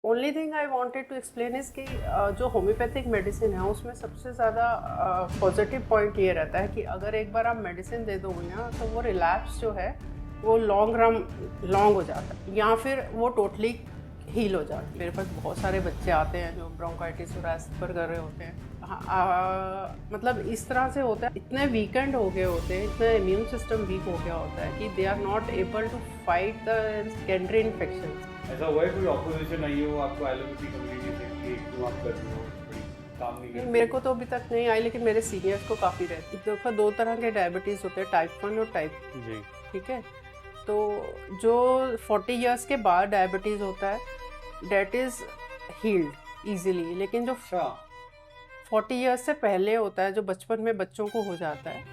Only thing I wanted to explain is कि जो homeopathic medicine है उसमें सबसे ज़्यादा पॉजिटिव पॉइंट ये रहता है कि अगर एक बार आप मेडिसिन दे दोगे ना तो वो रिलैप्स जो है वो लॉन्ग हो जाता है या फिर वो टोटली हील हो जाता है। मेरे पास बहुत सारे बच्चे आते हैं जो ब्रोंकाइटिस और एस्पर कर रहे होते हैं। हाँ, मतलब इस तरह से होता है, इतने वीकेंड हो गए होते हैं, इतना इम्यून सिस्टम वीक हो गया होता है कि they are not able to fight the secondary infection. ऐसा हुआ है कोई ऑपोजिशन आई हो आपको एलोपैथी कम्युनिटी से कि जो आप कर रहे हो बड़ी काम नहीं नहीं, करती मेरे है? को तो अभी तक नहीं आई, लेकिन मेरे सीनियर्स को काफ़ी रहती। देखो, दो तरह के डायबिटीज़ होते हैं, टाइप 1 और टाइप। जी। ठीक है। तो जो 40 इयर्स के बाद डायबिटीज़ होता है डेट इज़ हील्ड इजीली, लेकिन जो अच्छा। 40 इयर्स से पहले होता है, जो बचपन में बच्चों को हो जाता है,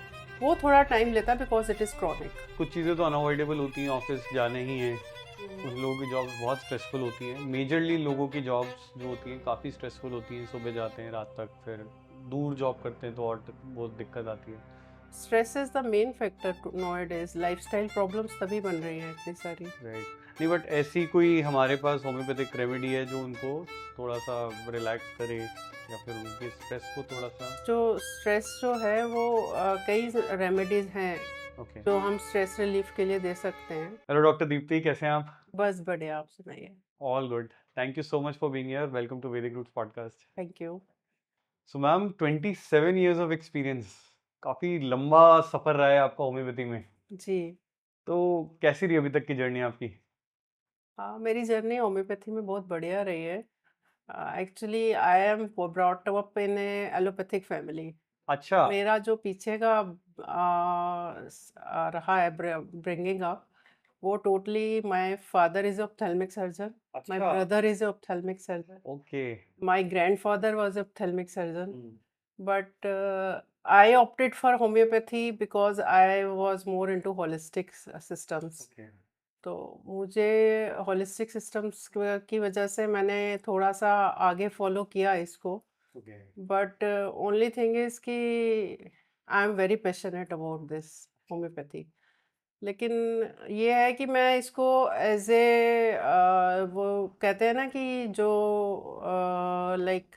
वो थोड़ा टाइम लेता है बिकॉज इट इज़ क्रॉनिक। कुछ चीज़ें तो अनअवॉइडेबल होती हैं, ऑफिस जाने ही है। कुछ लोगों की जॉब्स बहुत स्ट्रेसफुल होती हैं, मेजरली लोगों की जॉब्स जो होती हैं काफ़ी स्ट्रेसफुल होती हैं, सुबह जाते हैं रात तक, फिर दूर जॉब करते हैं तो और बहुत दिक्कत आती है। Stress is the main factor nowadays. Lifestyle problems तभी बन रही हैं इतनी सारी। राइट। नहीं, बट ऐसी कोई हमारे पास होम्योपैथिक रेमेडी है जो उनको थोड़ा सा रिलैक्स करे या फिर उनके स्ट्रेस को थोड़ा सा? जो स्ट्रेस जो है वो कई रेमेडीज़ हैं ओके। जो हम स्ट्रेस रिलीफ के लिए दे सकते हैं। हेलो डॉक्टर दीप्ति, कैसे हैं आप? बस बढ़िया, आप सुनाइए। All good. Thank you so much for being here. Welcome to Vedic Roots Podcast. Thank you. So ma'am, 27 years of experience, काफ़ी लंबा सफ़र रहा है आपका होम्योपैथी में। जी। तो कैसी रही अभी तक की जर्नी आपकी? हाँ, मेरी जर्नी होम्योपैथी में बहुत बढ़िया रही है। Actually I am brought up in a allopathic family. अच्छा। मेरा जो पीछे का रहा है ब्रिंगिंग अप, वो totally my father is ophthalmic surgeon, my अच्छा। Brother is ophthalmic surgeon, okay. My grandfather was ophthalmic surgeon, but I opted for homeopathy because I was more into holistic systems. Okay. तो मुझे holistic systems की वजह से मैंने थोड़ा सा आगे फॉलो किया इसको। Okay. But only thing is कि I am very passionate about this homeopathy. लेकिन ये है कि मैं इसको एज ए वो कहते हैं ना कि जो लाइक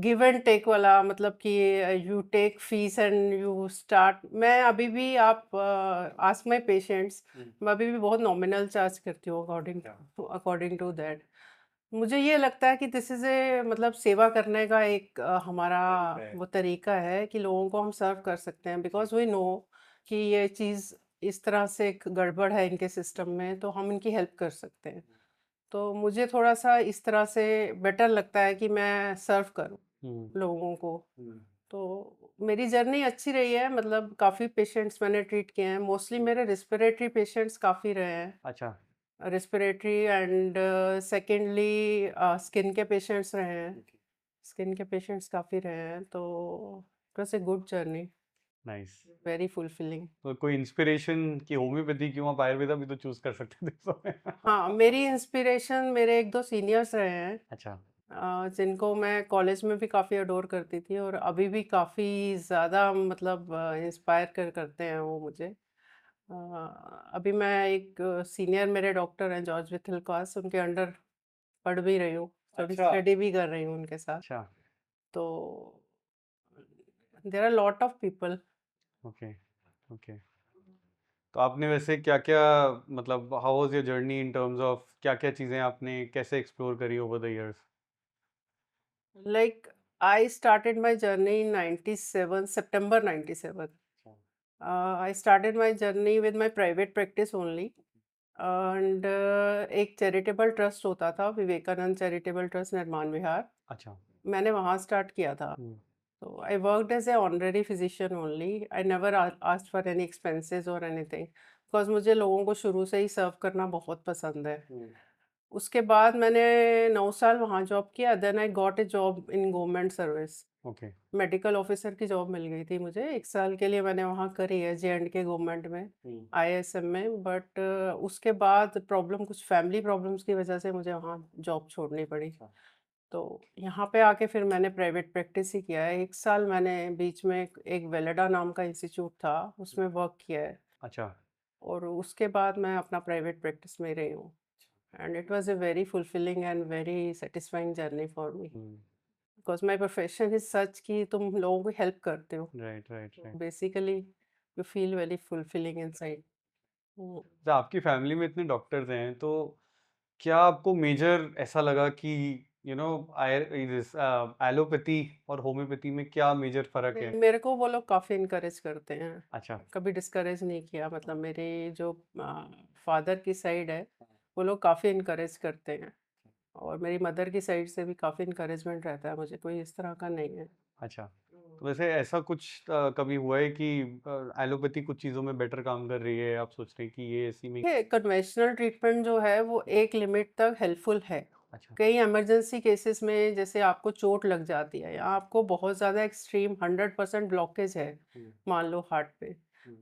गिव एंड टेक वाला, मतलब कि you take fees and you start. मैं अभी भी, आप आस्क माय पेशेंट्स, मैं अभी भी बहुत नॉमिनल चार्ज करती हूँ अकॉर्डिंग टू दैट। मुझे ये लगता है कि दिस इज़ ए, मतलब सेवा करने का एक हमारा है। वो तरीका है कि लोगों को हम सर्व कर सकते हैं, बिकॉज वी नो कि ये चीज़ इस तरह से एक गड़बड़ है इनके सिस्टम में, तो हम इनकी हेल्प कर सकते हैं। तो मुझे थोड़ा-सा इस तरह से बेटर लगता है कि मैं सर्व करूँ हम्म। लोगों को। हम्म। तो मेरी जर्नी अच्छी रही है, मतलब काफ़ी पेशेंट्स मैंने ट्रीट किए हैं। मोस्टली मेरे रिस्पिरेटरी पेशेंट्स काफ़ी रहे हैं। अच्छा। रिस्पिरेटरी एंड सेकेंडली स्किन के पेशेंट्स रहे हैं। ओके। स्किन के पेशेंट्स काफ़ी रहे हैं, तो it was a good journey, nice. Very fulfilling. तो कोई इंस्पिरेशन की होम्योपैथी क्यों, आप आयुर्वेदा भी तो चूज कर सकते थे उस समय? हाँ, मेरी इंस्पिरेशन मेरे 1-2 सीनियर्स रहे हैं। अच्छा। जिनको मैं कॉलेज में भी काफ़ी अडोर करती थी और अभी भी काफ़ी ज़्यादा, मतलब इंस्पायर करते हैं वो मुझे। अभी मैं एक सीनियर मेरे डॉक्टर हैं जॉर्ज विथिलकास, उनके अंडर पढ़ भी रही हूँ, थोड़ी अच्छा। स्टडी भी कर रही हूँ उनके साथ। अच्छा। तो there are lot of people. Okay. Okay. तो आपने वैसे क्या क्या, मतलब how was your journey in terms of क्या क्या चीज़ें आपने कैसे एक्सप्लोर करी over the years? Like I started my journey in 97, September 97। I started my journey with my private practice only, and एक चैरिटेबल ट्रस्ट होता था, विवेकानंद चैरिटेबल ट्रस्ट, निर्माण विहार। अच्छा। मैंने वहाँ स्टार्ट किया था। तो I worked as a honorary physician only. I never asked for any expenses और एनीथिंग, बिकॉज मुझे लोगों को शुरू से ही सर्व करना बहुत पसंद है। उसके बाद मैंने 9 साल वहाँ जॉब किया, then I got a job in government service. Okay. Medical officer की जॉब मिल गई थी मुझे, 1 साल के लिए मैंने वहाँ करी है J&K गवर्नमेंट में, ISM में। बट उसके बाद प्रॉब्लम, कुछ फैमिली प्रॉब्लम्स की वजह से मुझे वहाँ जॉब छोड़नी पड़ी। तो यहाँ पे आके फिर मैंने प्राइवेट प्रैक्टिस ही किया है। 1 साल मैंने बीच में एक वेलेडा नाम का इंस्टीट्यूट था, उसमें वर्क किया है, अच्छा। और उसके बाद मैं अपना प्राइवेट प्रैक्टिस में ही रही हूँ। and it was a very fulfilling and very satisfying journey for me because my profession is such कि तुम लोगों को help करते हो, right right right. basically you feel very fulfilling inside. Hmm. तो आपकी फैमिली में इतने डॉक्टर्स हैं, तो क्या आपको मेजर ऐसा लगा कि यू नो एलोपैथी और होम्योपैथी में क्या मेजर फर्क है? मेरे को वो लोग काफ़ी इनकरेज करते हैं, अच्छा। कभी डिस्करेज नहीं किया, मतलब मेरे जो फादर की साइड है वो लोग काफ़ी इनकरेज करते हैं, और मेरी मदर की साइड से भी काफ़ी इनकरेजमेंट रहता है मुझे, कोई इस तरह का नहीं है। अच्छा, तो वैसे ऐसा कुछ कभी हुआ है कि एलोपैथी कुछ चीज़ों में बेटर काम कर रही है, आप सोच रहे हैं कि ये इसी में? कन्वेंशनल ट्रीटमेंट जो है वो एक लिमिट तक हेल्पफुल है। अच्छा। कई इमरजेंसी केसेस में जैसे आपको चोट लग जाती है या आपको बहुत ज़्यादा एक्सट्रीम 100% ब्लॉकेज है, मान लो हार्ट पे,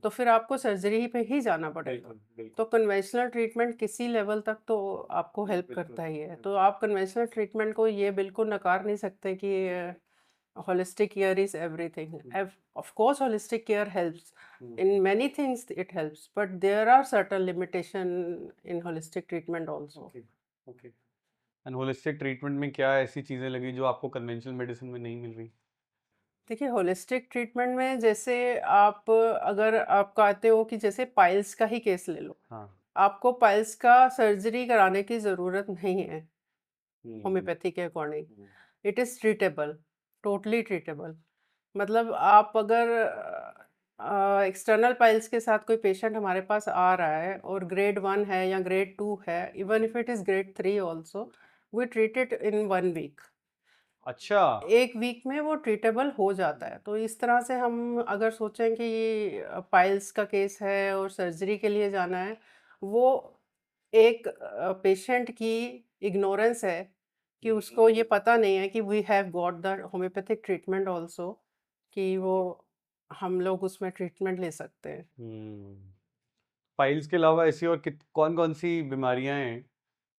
तो फिर आपको सर्जरी पे ही जाना पड़ेगा। बिल्कुल बिल्कुल। तो कन्वेंशनल ट्रीटमेंट किसी लेवल तक तो आपको हेल्प करता ही है, तो आप कन्वेंशनल ट्रीटमेंट को ये बिल्कुल नकार नहीं सकते कि holistic care is everything. Of course holistic care helps, in many things it helps, but there are certain limitation in holistic treatment also. Okay okay. And holistic treatment में क्या ऐसी चीज़ें लगी जो आपको कन्वेंशनल मेडिसिन में नहीं मिल रही? देखिए होलिस्टिक ट्रीटमेंट में जैसे आप अगर आप कहते हो कि जैसे पाइल्स का ही केस ले लो, हाँ। आपको पाइल्स का सर्जरी कराने की ज़रूरत नहीं है हम्म, होम्योपैथी के according. Hmm, it is treatable, totally treatable. मतलब आप अगर एक्सटर्नल पाइल्स के साथ कोई पेशेंट हमारे पास आ रहा है और ग्रेड 1 है या ग्रेड 2 है, even if it is grade 3 also, we treat it in 1 week. अच्छा। 1 वीक में वो ट्रीटेबल हो जाता है। तो इस तरह से हम अगर सोचें कि पाइल्स का केस है और सर्जरी के लिए जाना है, वो एक पेशेंट की इग्नोरेंस है कि उसको ये पता नहीं है कि we have got the homeopathic treatment also, कि वो हम लोग उसमें ट्रीटमेंट ले सकते हैं। पाइल्स के अलावा ऐसी और कौन कौन सी बीमारियां हैं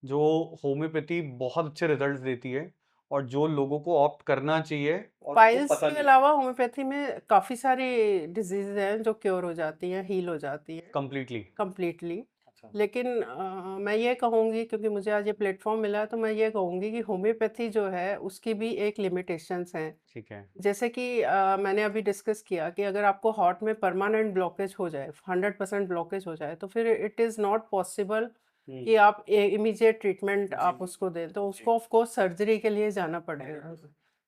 जो होम्योपैथी बहुत अच्छे रिजल्ट्स देती है और जो लोगों को ऑप्ट करना चाहिए और उनको पाइल्स पता के नहीं? अलावा होम्योपैथी में काफ़ी सारी डिजीज़ हैं जो क्योर हो जाती हैं, हील हो जाती हैं कंप्लीटली? कंप्लीटली। अच्छा। लेकिन मैं ये कहूँगी, क्योंकि मुझे आज ये प्लेटफॉर्म मिला है, तो मैं ये कहूँगी कि होम्योपैथी जो है उसकी भी एक लिमिटेशंस हैं। ठीक है। जैसे कि मैंने अभी डिस्कस किया कि अगर आपको हार्ट में परमानेंट ब्लॉकेज हो जाए, 100% ब्लॉकेज हो जाए, तो फिर इट इज़ नॉट पॉसिबल कि आप इमीडिएट ट्रीटमेंट आप उसको दें, तो उसको ऑफ कोर्स सर्जरी के लिए जाना पड़ेगा,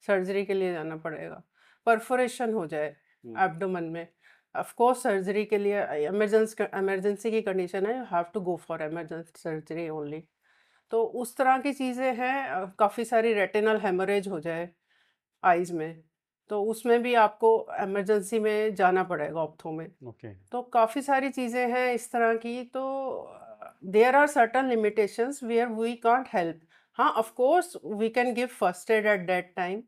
सर्जरी के लिए जाना पड़ेगा। परफोरेशन हो जाए एब्डोमेन में, ऑफ कोर्स सर्जरी के लिए इमरजेंसी की कंडीशन है, you have to go for emergency surgery only. तो उस तरह की चीज़ें हैं, काफ़ी सारी रेटिनल हेमरेज हो जाए आइज़ में, तो उसमें भी आपको इमरजेंसी में जाना पड़ेगा ऑप्थो में। ओके। तो काफ़ी सारी चीज़ें हैं इस तरह की, तो there are certain limitations where we can't help. हाँ, of course we can give first aid at that time,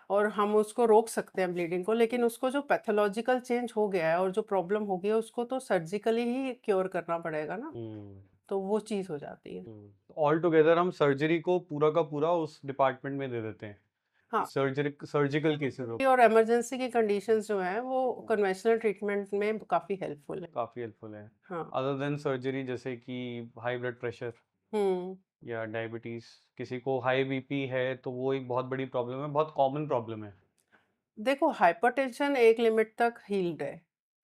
और हम उसको रोक सकते हैं ब्लीडिंग को, लेकिन उसको जो पैथोलॉजिकल चेंज हो गया है और जो प्रॉब्लम हो गई है उसको तो सर्जिकली ही क्योर करना पड़ेगा ना, तो वो चीज़ हो जाती है। ऑल टुगेदर हम सर्जरी को पूरा का पूरा उस डिपार्टमेंट में दे देते हैं। हाँ, सर्जिकल केसेस हो और इमरजेंसी की कंडीशंस जो हैं वो कन्वेंशनल ट्रीटमेंट में काफ़ी हेल्पफुल है। काफ़ी हेल्पफुल है। हाँ। अदर देन सर्जरी, जैसे कि हाई ब्लड प्रेशर हुँ। या डायबिटीज़, किसी को हाई बीपी है तो वो एक बहुत बड़ी प्रॉब्लम है, बहुत कॉमन प्रॉब्लम है। देखो हाइपरटेंशन एक लिमिट तक हील्ड है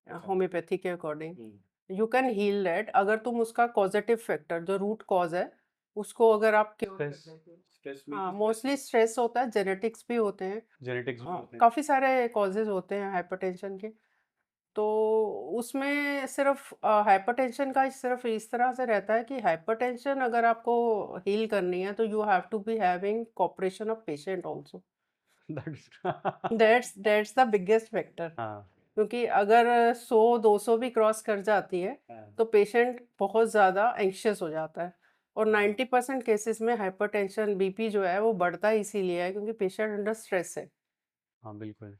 अच्छा। होम्योपैथी के according. Hmm. You can heal that अगर तुम उसका कॉजेटिव फैक्टर जो रूट कॉज है उसको अगर आप क्योर कर स्ट्रेस, देते हो। स्ट्रेस भी हाँ, मोस्टली स्ट्रेस होता है, जेनेटिक्स भी होते हैं। जेनेटिक्स भी होते हैं। काफ़ी सारे कॉजेज होते हैं हाइपरटेंशन के। तो उसमें सिर्फ हाइपरटेंशन का सिर्फ इस तरह से रहता है कि हाइपरटेंशन अगर आपको हील करनी है तो you have to be having cooperation of patient also. That's- that's the biggest factor. हाँ क्योंकि अगर 100-200 भी क्रॉस कर जाती है हाँ तो पेशेंट बहुत ज़्यादा एंग्शियस हो जाता है, और हाँ 90% केसेस में हाइपरटेंशन बीपी जो है वो बढ़ता इसीलिए है क्योंकि पेशेंट अंडर स्ट्रेस है। हाँ, बिल्कुल।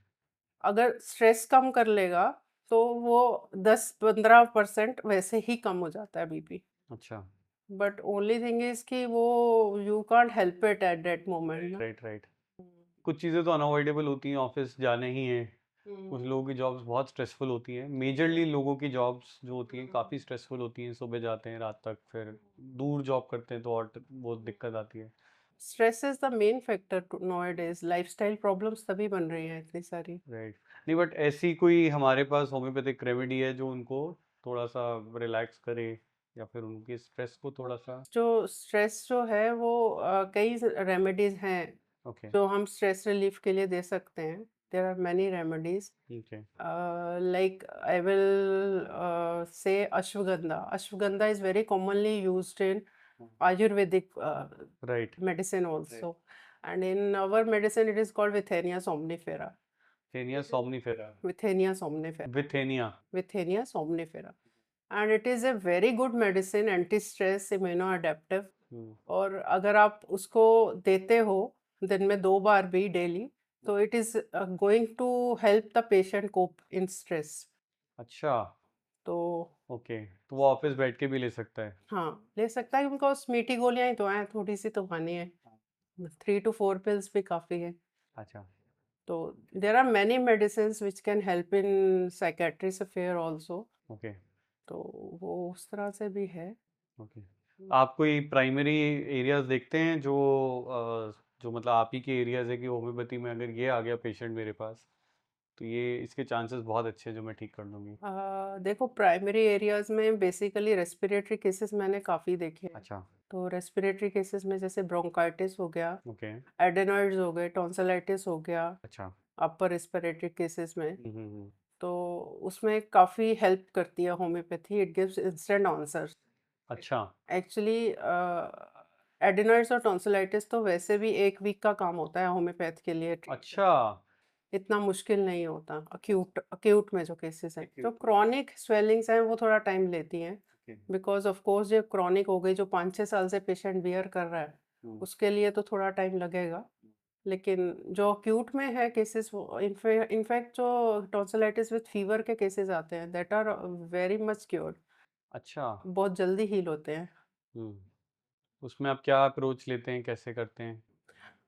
अगर स्ट्रेस कम कर लेगा तो वो 10-15% वैसे ही कम हो जाता है बीपी। अच्छा। बट ओनली थिंग इज कि वो you can't help it at that moment ना। Right right. कुछ चीज़ें तो अनअवॉइडेबल होती हैं, ऑफिस जाने ही है, कुछ लोगों की जॉब्स बहुत स्ट्रेसफुल होती हैं, मेजरली लोगों की जॉब्स जो होती हैं काफ़ी स्ट्रेसफुल होती हैं, सुबह जाते हैं रात तक, फिर दूर जॉब करते हैं तो और बहुत दिक्कत आती है। Stress is the main factor nowadays, lifestyle problems तभी बन रही हैं इतनी सारी। राइट। नहीं बट ऐसी कोई हमारे पास होम्योपैथिक रेमेडी है जो उनको थोड़ा सा रिलैक्स करे या फिर उनके स्ट्रेस को थोड़ा सा। जो स्ट्रेस जो है वो कई रेमेडीज हैं ओके। जो हम स्ट्रेस रिलीफ के लिए दे सकते हैं। There are many remedies, okay. like I will say ashwagandha. Ashwagandha is very commonly used in Ayurvedic right. medicine also. And in our medicine, it is called Withenia somnifera. Withania somnifera. Withenia somnifera. Withania. Withenia somnifera. And it is a very good medicine, anti-stress, immunoadaptive. और अगर आप उसको देते हो दिन में 2 बार भी daily, तो it is going to help the patient cope in stress. अच्छा। तो ओके, तो वो ऑफिस बैठ के भी ले सकता है। हाँ, ले सकता है, बिकॉज मीठी गोलियां ही तो हैं, थोड़ी सी तो खानी है। 3 to 4 pills भी काफ़ी है। अच्छा। तो there are many medicine which can help in psychiatrist affair also. Okay. तो वो उस तरह से भी है। ओके। आप कोई प्राइमरी एरियाज देखते हैं जो जो मतलब आप ही के एरियाज है कि होम्योपैथी में अगर ये आ गया पेशेंट मेरे पास तो ये इसके चांसेस बहुत अच्छे हैं जो मैं ठीक कर लूँगी। देखो, प्राइमरी एरियाज में बेसिकली रेस्पिरेटरी केसेस मैंने काफ़ी देखे हैं। अच्छा। तो रेस्पिरेटरी केसेस में जैसे ब्रोंकाइटिस हो गया, ओके। एडेनॉइड्स हो गए, टॉन्सिलाइटिस हो गया, अच्छा। अपर रेस्पिरेटरी केसेस में। हम्म। तो उसमें काफ़ी हेल्प करती है homeopathy, it gives instant answers. अच्छा। एक्चुअली एडेनॉइड्स और टॉन्सिलाइटिस तो वैसे भी 1 वीक का काम होता है होम्योपैथ के लिए treat अच्छा। इतना मुश्किल नहीं होता। अक्यूट अक्यूट में जो केसेस हैं, जो Acute में। क्रॉनिक स्वेलिंग्स हैं वो थोड़ा टाइम लेती हैं, Okay। बिकॉज ऑफ कोर्स जो क्रॉनिक हो गई, जो 5-6 साल से पेशेंट बियर कर रहा है, उसके लिए तो थोड़ा टाइम लगेगा। लेकिन जो अक्यूट में है केसेस, वो इनफैक्ट जो टॉन्सिलाइटिस विद फीवर के केसेस आते हैं, that are very much cured, अच्छा। बहुत जल्दी हील होते हैं। उसमें आप क्या अप्रोच लेते हैं, कैसे करते हैं?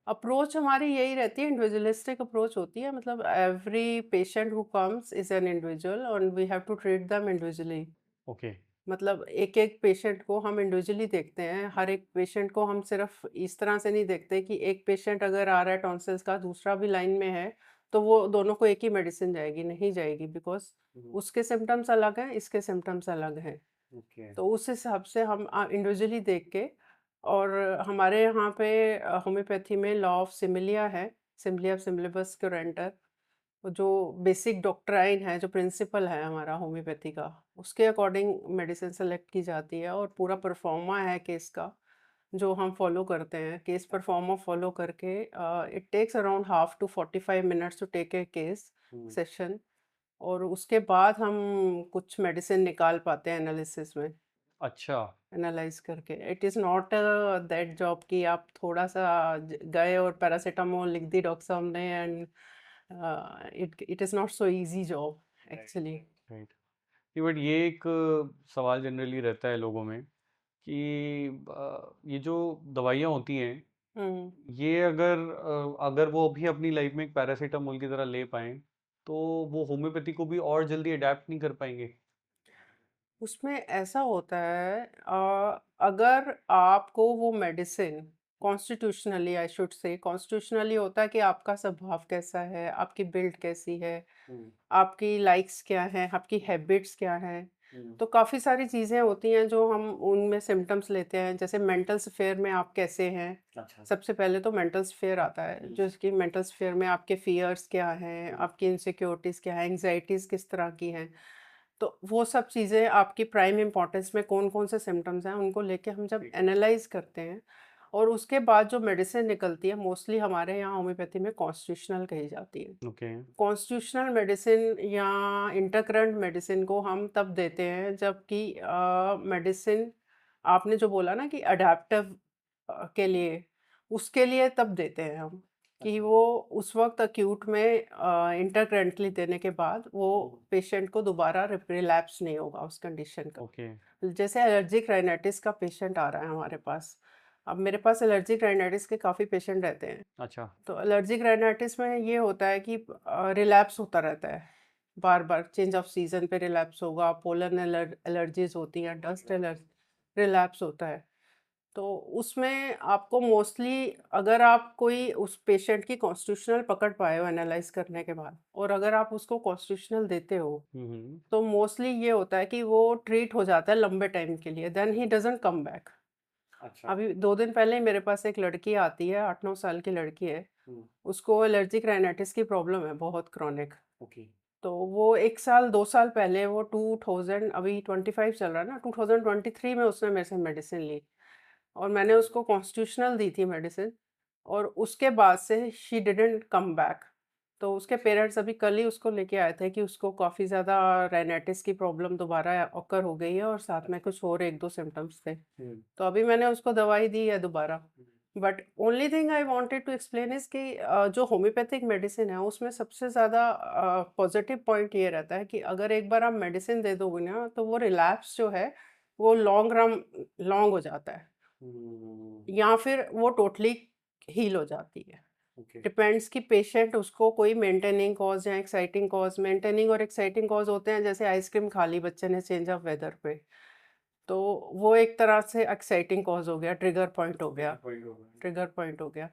अप्रोच हमारी यही रहती है, इंडिविजुअलिस्टिक अप्रोच होती है। मतलब every patient who comes is an individual और we have to treat them individually. Okay. मतलब एक एक पेशेंट को हम इंडिविजुअली देखते हैं। हर एक पेशेंट को हम सिर्फ इस तरह से नहीं देखते कि एक पेशेंट अगर आ रहा है टॉन्सिल्स का, दूसरा भी लाइन में है, तो वो दोनों को एक ही मेडिसिन जाएगी, नहीं जाएगी, बिकॉज उसके सिम्टम्स अलग हैं, इसके सिम्टम्स अलग हैं। ओके। तो उस हिसाब से हम इंडिविजुअली देख के, और हमारे यहाँ पे होम्योपैथी में लॉ ऑफ सिमिलिया है, सिमिलिया सिमिलिबस क्यूरेंटर, जो बेसिक डॉक्ट्राइन है, जो प्रिंसिपल है हमारा होम्योपैथी का, उसके अकॉर्डिंग मेडिसिन सेलेक्ट की जाती है। और पूरा परफॉर्मा है केस का जो हम फॉलो करते हैं। केस परफॉर्मा फॉलो करके it takes around half to 45 minutes to take a case session. और उसके बाद हम कुछ मेडिसिन निकाल पाते हैं एनालिसिस में, अच्छा। एनालाइज करके। It is not that job कि आप थोड़ा सा गए और पैरासीटामोल लिख दी डॉक्टर साहब ने, and it is not so easy job actually. Right. But ये एक सवाल जनरली रहता है लोगों में कि ये जो दवाइयाँ होती हैं हम्म ये अगर अगर वो भी अपनी लाइफ में एक पैरासीटामोल की तरह ले पाएं तो वो होम्योपैथी को भी और जल्दी अडेप्ट नहीं कर पाएंगे। उसमें ऐसा होता है, अगर आपको वो medicine constitutionally, I should say constitutionally होता है कि आपका स्वभाव कैसा है, आपकी बिल्ड कैसी है, आपकी लाइक्स क्या हैं, आपकी हैबिट्स क्या हैं। तो काफ़ी सारी चीज़ें होती हैं जो हम उनमें सिम्टम्स लेते हैं। जैसे मेंटल स्फेयर में आप कैसे हैं, अच्छा। सबसे पहले तो मेंटल स्फेयर आता है, जो इसकी मेंटल स्फेयर में आपके फियर्स क्या हैं, आपकी इनसिक्योरिटीज़ क्या है, एंग्जाइटीज़ किस तरह की हैं। तो वो सब चीज़ें आपकी प्राइम इम्पोर्टेंस में कौन कौन से सिम्टम्स हैं, उनको लेके हम जब एनालाइज करते हैं, और उसके बाद जो मेडिसिन निकलती है, मोस्टली हमारे यहाँ होम्योपैथी में कॉन्स्टिट्यूशनल कही जाती है। ओके। कॉन्स्टिट्यूशनल मेडिसिन या इंटरकरेंट मेडिसिन को हम तब देते हैं जबकि मेडिसिन, आपने जो बोला ना कि अडेप्टिव के लिए, उसके लिए तब देते हैं हम, कि वो उस वक्त अक्यूट में इंटरकरेंटली देने के बाद वो पेशेंट को दोबारा रिलैप्स नहीं होगा उस कंडीशन का। ओके। जैसे एलर्जिक राइनाइटिस का पेशेंट आ रहा है हमारे पास, अब मेरे पास एलर्जिक राइनाइटिस के काफ़ी पेशेंट रहते हैं। अच्छा। तो एलर्जिक राइनाइटिस में ये होता है कि रिलैप्स होता रहता है, बार बार चेंज ऑफ सीजन पे रिलैप्स होगा, पोलन एलर्जीज होती हैं, डस्ट एलर्जी, रिलैप्स होता है। तो उसमें आपको मोस्टली, अगर आप कोई उस पेशेंट की कॉन्स्टिट्यूशनल पकड़ पाए हो एनालाइज करने के बाद, और अगर आप उसको कॉन्स्टिट्यूशनल देते हो, हम्म। तो मोस्टली ये होता है कि वो ट्रीट हो जाता है लंबे टाइम के लिए, then he doesn't come back. अच्छा। अभी 2 दिन पहले ही मेरे पास एक लड़की आती है, 8-9 साल की लड़की है। हम्म। उसको एलर्जिक राइनाइटिस की प्रॉब्लम है, बहुत क्रॉनिक। ओके। तो वो 1 साल 2 साल पहले, वो 2000, अभी 25 चल रहा है ना, 2023 में उसने मेरे से मेडिसिन ली, और मैंने उसको कॉन्स्टिट्यूशनल दी थी मेडिसिन, और उसके बाद से शी डिडंट कम बैक। तो उसके पेरेंट्स अभी कल ही उसको लेके आए थे कि उसको काफ़ी ज़्यादा राइनाइटिस की प्रॉब्लम दोबारा ऑकर हो गई है, और साथ में कुछ और 1-2 सिम्टम्स थे। तो अभी मैंने उसको दवाई दी है दोबारा। But only thing I wanted to explain is कि जो होम्योपैथिक मेडिसिन है उसमें सबसे ज़्यादा पॉजिटिव पॉइंट ये रहता है कि अगर एक बार आप मेडिसिन दे दोगे ना, तो वो रिलैप्स जो है वो लॉन्ग हो जाता है, या फिर वो टोटली हील हो जाती है। ओके। डिपेंड्स कि पेशेंट उसको कोई मेंटेनिंग कॉज या एक्साइटिंग कॉज, मेंटेनिंग और एक्साइटिंग कॉज होते हैं, जैसे आइसक्रीम खा ली बच्चे ने चेंज ऑफ वेदर पे, तो वो एक तरह से एक्साइटिंग कॉज हो गया, ट्रिगर पॉइंट हो गया, ट्रिगर पॉइंट हो गया।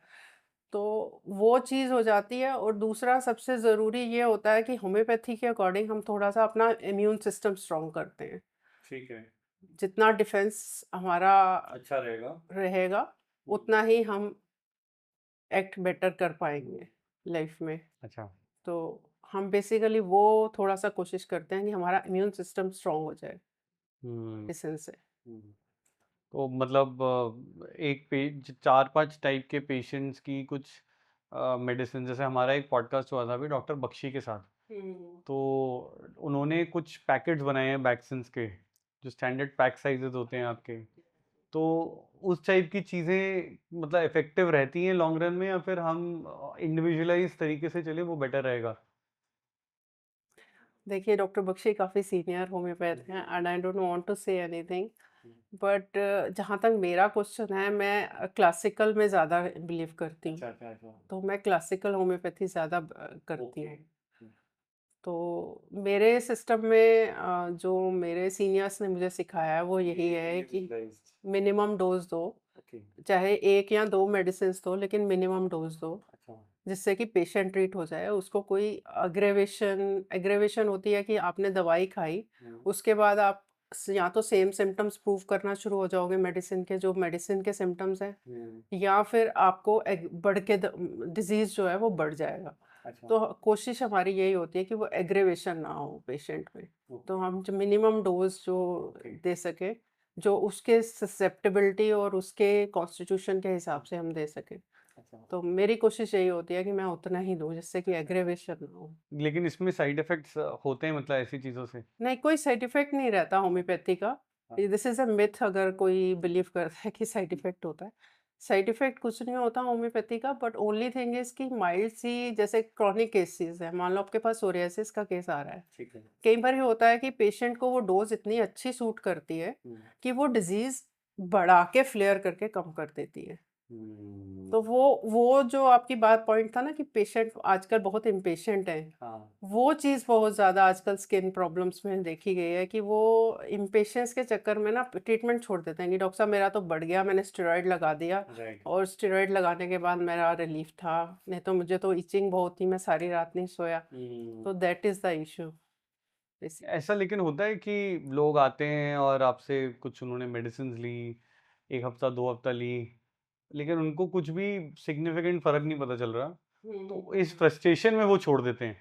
तो वो चीज़ हो जाती है। और दूसरा सबसे ज़रूरी ये होता है कि होम्योपैथी के अकॉर्डिंग हम थोड़ा सा अपना इम्यून सिस्टम स्ट्रॉन्ग करते हैं। ठीक है। जितना डिफेंस हमारा अच्छा रहेगा। रहेगा, उतना ही हम एक्ट बेटर कर पाएंगे लाइफ में। अच्छा। तो हम बेसिकली वो थोड़ा सा कोशिश करते हैं कि हमारा इम्यून सिस्टम स्ट्रॉन्ग हो जाए हम्म। मेडिसिन से। तो मतलब एक पेज 4-5 टाइप के पेशेंट्स की कुछ मेडिसिन, जैसे हमारा एक पॉडकास्ट हुआ था अभी डॉक्टर बख्शी के साथ, तो उन्होंने कुछ पैकेट्स बनाए हैं वैक्सीन्स के, जो स्टैंडर्ड पैक साइजेस होते हैं आपके। तो उस टाइप की चीज़ें मतलब इफ़ेक्टिव रहती हैं लॉन्ग रन में, या फिर हम इंडिविजुअलाइज तरीके से चले वो बेटर रहेगा? देखिए, डॉक्टर बख्शी काफ़ी सीनियर होम्योपैथ हैं, and I don't want to say anything, but जहाँ तक मेरा क्वेश्चन है, मैं क्लासिकल में ज़्यादा बिलीव करती हूँ। अच्छा अच्छा अच्छा। तो मैं क्लासिकल होम्योपैथी ज़्यादा करती ओके। हूँ। तो मेरे सिस्टम में जो मेरे सीनियर्स ने मुझे सिखाया है वो यही है कि मिनिमम डोज दो, ओके। चाहे 1 या 2 मेडिसिन दो, लेकिन मिनिमम डोज दो, अच्छा। जिससे कि पेशेंट ट्रीट हो जाए, उसको कोई अग्रेवेशन एग्रेवेशन होती है कि आपने दवाई खाई, उसके बाद आप या तो सेम सिम्टम्स प्रूव करना शुरू हो जाओगे मेडिसिन के, जो मेडिसिन के सिम्टम्स हैं, या फिर आपको बढ़ के डिजीज जो है वो बढ़ जाएगा। अच्छा। तो कोशिश हमारी यही होती है कि वो एग्रेवेशन ना हो पेशेंट में। तो हम जो मिनिमम डोज जो दे सके, जो उसके ससेप्टेबिलिटी और उसके कॉन्स्टिट्यूशन के हिसाब से हम दे सकें। अच्छा। तो मेरी कोशिश यही होती है कि मैं उतना ही दूँ जिससे कि एग्रेवेशन ना हो। लेकिन इसमें साइड इफेक्ट्स होते हैं मतलब ऐसी चीज़ों से? नहीं, कोई साइड इफ़ेक्ट नहीं रहता होम्योपैथी का। हाँ। दिस इज़ अ मिथ, अगर कोई बिलीव करता है कि साइड इफ़ेक्ट होता है। साइड इफ़ेक्ट कुछ नहीं होता होम्योपैथी का, बट ओनली थिंग इज़ कि माइल्ड सी, जैसे क्रॉनिक केसेज़ है, मान लो आपके पास सोरियासिस का केस आ रहा है। ठीक है। कई बार ये होता है कि पेशेंट को वो डोज़ इतनी अच्छी सूट करती है कि वो डिज़ीज़ बढ़ा के फ्लेयर करके कम कर देती है। तो वो जो आपकी बात पॉइंट था ना कि पेशेंट आजकल बहुत इम्पेशेंट हैं, हाँ। वो चीज़ बहुत ज़्यादा आजकल स्किन प्रॉब्लम्स में देखी गई है कि वो इम्पेशेंस के चक्कर में ना ट्रीटमेंट छोड़ देते हैं कि डॉक्टर साहब मेरा तो बढ़ गया, मैंने स्टेरॉइड लगा दिया, राइट। और स्टेरॉइड लगाने के बाद मेरा रिलीफ था, नहीं तो मुझे तो इचिंग बहुत थी, मैं सारी रात नहीं सोया। तो that is the issue basic. ऐसा लेकिन होता है कि लोग आते हैं और आपसे कुछ उन्होंने मेडिसिन ली, 1 हफ्ता 2 हफ्ता ली, लेकिन उनको कुछ भी सिग्निफिकेंट फर्क नहीं पता चल रहा, तो इस फ्रस्ट्रेशन में वो छोड़ देते हैं।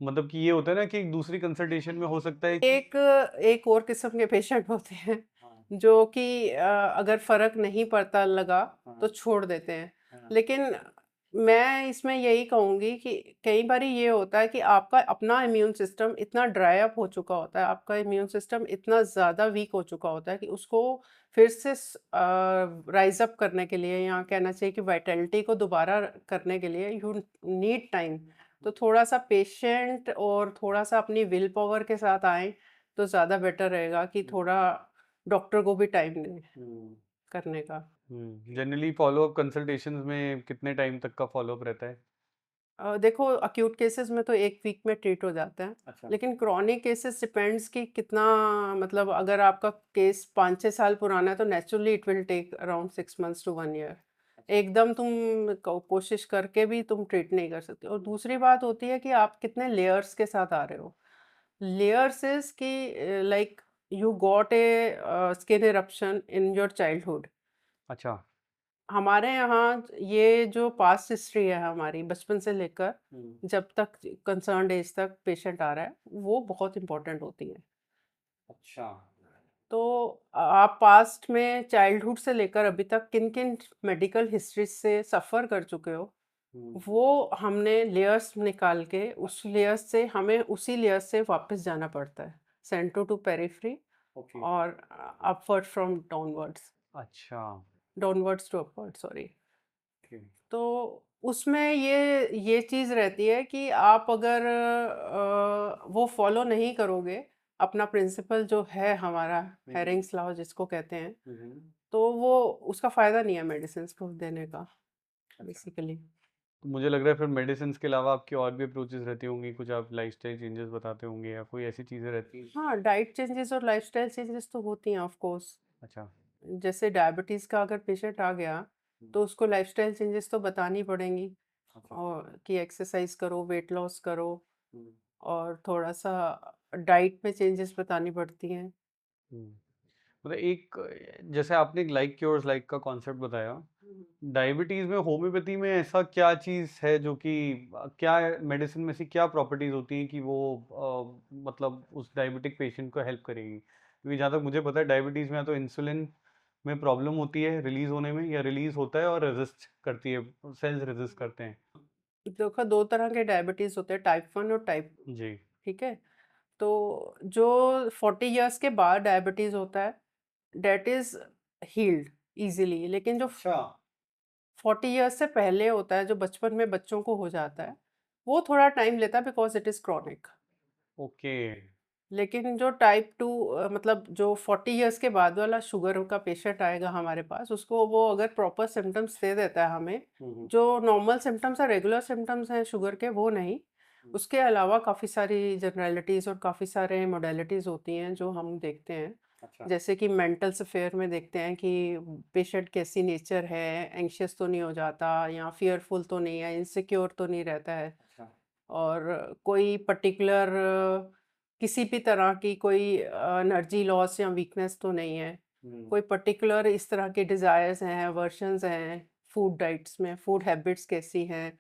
मतलब कि ये होता है ना कि एक दूसरी कंसल्टेशन में हो सकता है कि एक एक और किस्म के पेशेंट होते हैं हाँ जो कि अगर फर्क नहीं पड़ता लगा तो हाँ छोड़ देते हैं। हाँ। लेकिन मैं इसमें यही कहूँगी कि कई बारी ये होता है कि आपका अपना इम्यून सिस्टम इतना ड्राई अप हो चुका होता है, आपका इम्यून सिस्टम इतना ज़्यादा वीक हो चुका होता है कि उसको फिर से राइज अप करने के लिए, या कहना चाहिए कि वाइटलिटी को दोबारा करने के लिए यू नीड टाइम। तो थोड़ा सा पेशेंट और थोड़ा सा अपनी विल पावर के साथ आएँ तो ज़्यादा बेटर रहेगा कि थोड़ा डॉक्टर को भी टाइम दें करने का। जनरली फॉलोअप कंसल्टेशंस में कितने टाइम तक का फॉलोअप रहता है? देखो अक्यूट केसेस में तो 1 वीक में ट्रीट हो जाता है, अच्छा। लेकिन क्रॉनिक केसेस डिपेंड्स कि कितना, मतलब अगर आपका केस 5-6 साल पुराना है तो naturally it will take around 6 months to 1 year. अच्छा। एकदम तुम कोशिश करके भी तुम ट्रीट नहीं कर सकते। और दूसरी बात होती है कि आप कितने लेयर्स के साथ आ रहे हो। लेयर्स इज कि like you got a skin eruption in your childhood. अच्छा। हमारे यहाँ ये जो पास्ट हिस्ट्री है हमारी बचपन से लेकर जब तक कंसर्न्ड एज तक पेशेंट आ रहा है, वो बहुत इंपॉर्टेंट होती है। अच्छा। तो आप पास्ट में चाइल्डहुड से लेकर अभी तक किन किन मेडिकल हिस्ट्री से सफ़र कर चुके हो, वो हमने लेयर्स निकाल के उस लेयर्स से हमें उसी लेयर्स से वापस जाना पड़ता है, सेंट्रो टू पेरिफेरी ओके। और अपवर्ड फ्रॉम डाउनवर्ड्स, अच्छा। Downwards to upward, sorry. Okay. तो उसमें ये चीज़ रहती है कि आप अगर वो फॉलो नहीं करोगे, अपना प्रिंसिपल जो है हमारा हेरिंग्स लॉ जिसको कहते हैं, तो वो उसका फ़ायदा नहीं है मेडिसिन को देने का अच्छा। बेसिकली। तो मुझे लग रहा है फिर मेडिसिन के अलावा आपकी और भी अप्रोचेस रहती होंगी, कुछ आप लाइफस्टाइल चेंजेस बताते होंगे या कोई ऐसी चीज़ें रहती हैं? हाँ, डाइट चेंजेस और लाइफस्टाइल चेंजेस तो होती हैं ऑफ कोर्स। अच्छा। जैसे डायबिटीज़ का अगर पेशेंट आ गया, तो उसको लाइफस्टाइल चेंजेस तो बतानी पड़ेंगी। अच्छा। और कि एक्सरसाइज करो, वेट लॉस करो, हम्म। और थोड़ा-सा डाइट में चेंजेस बतानी पड़ती हैं। हम्म। मतलब एक जैसे आपने एक लाइक क्योर्स लाइक का कॉन्सेप्ट बताया, डायबिटीज में होम्योपैथी में ऐसा क्या चीज़ है जो कि क्या मेडिसिन में से क्या प्रॉपर्टीज होती हैं कि वो मतलब उस डायबिटिक पेशेंट को हेल्प करेगी? क्योंकि जहाँ तक मुझे पता है डायबिटीज में या तो इंसुलिन में प्रॉब्लम होती है रिलीज होने में, या रिलीज होता है और रेजिस्ट करती है, सेल्स रेजिस्ट करते हैं। देखो 2 तरह के डायबिटीज़ होते हैं, टाइप 1 और टाइप 2, जी। ठीक है? तो जो 40 इयर्स के बाद डायबिटीज़ होता है, दैट इज़ हील्ड ईज़िली, लेकिन जो अच्छा। 40 इयर्स से पहले होता है, जो बचपन में बच्चों को हो जाता है, वो थोड़ा टाइम लेता है because it is chronic. Okay. लेकिन जो टाइप 2 मतलब जो 40 इयर्स के बाद वाला शुगर का पेशेंट आएगा हमारे पास, उसको वो अगर प्रॉपर सिम्पटम्स दे देता है हमें, जो नॉर्मल सिम्पटम्स हैं, रेगुलर सिम्पटम्स हैं शुगर के, वो नहीं। उसके अलावा काफ़ी सारी जनरैलिटीज़ और काफ़ी सारे मॉडलिटीज़ होती हैं जो हम देखते हैं। अच्छा। जैसे कि मेंटल अफेयर में देखते हैं कि पेशेंट कैसी नेचर है, एंग्शियस तो नहीं हो जाता या फ़ियरफुल तो नहीं है, इनसिक्योर तो नहीं रहता है। अच्छा। और कोई पर्टिकुलर किसी भी तरह की कोई एनर्जी लॉस या वीकनेस तो नहीं है। कोई पर्टिकुलर इस तरह के डिज़ायर्स हैं, अवर्शंस हैं, फूड डाइट्स में, फूड हैबिट्स कैसी हैं,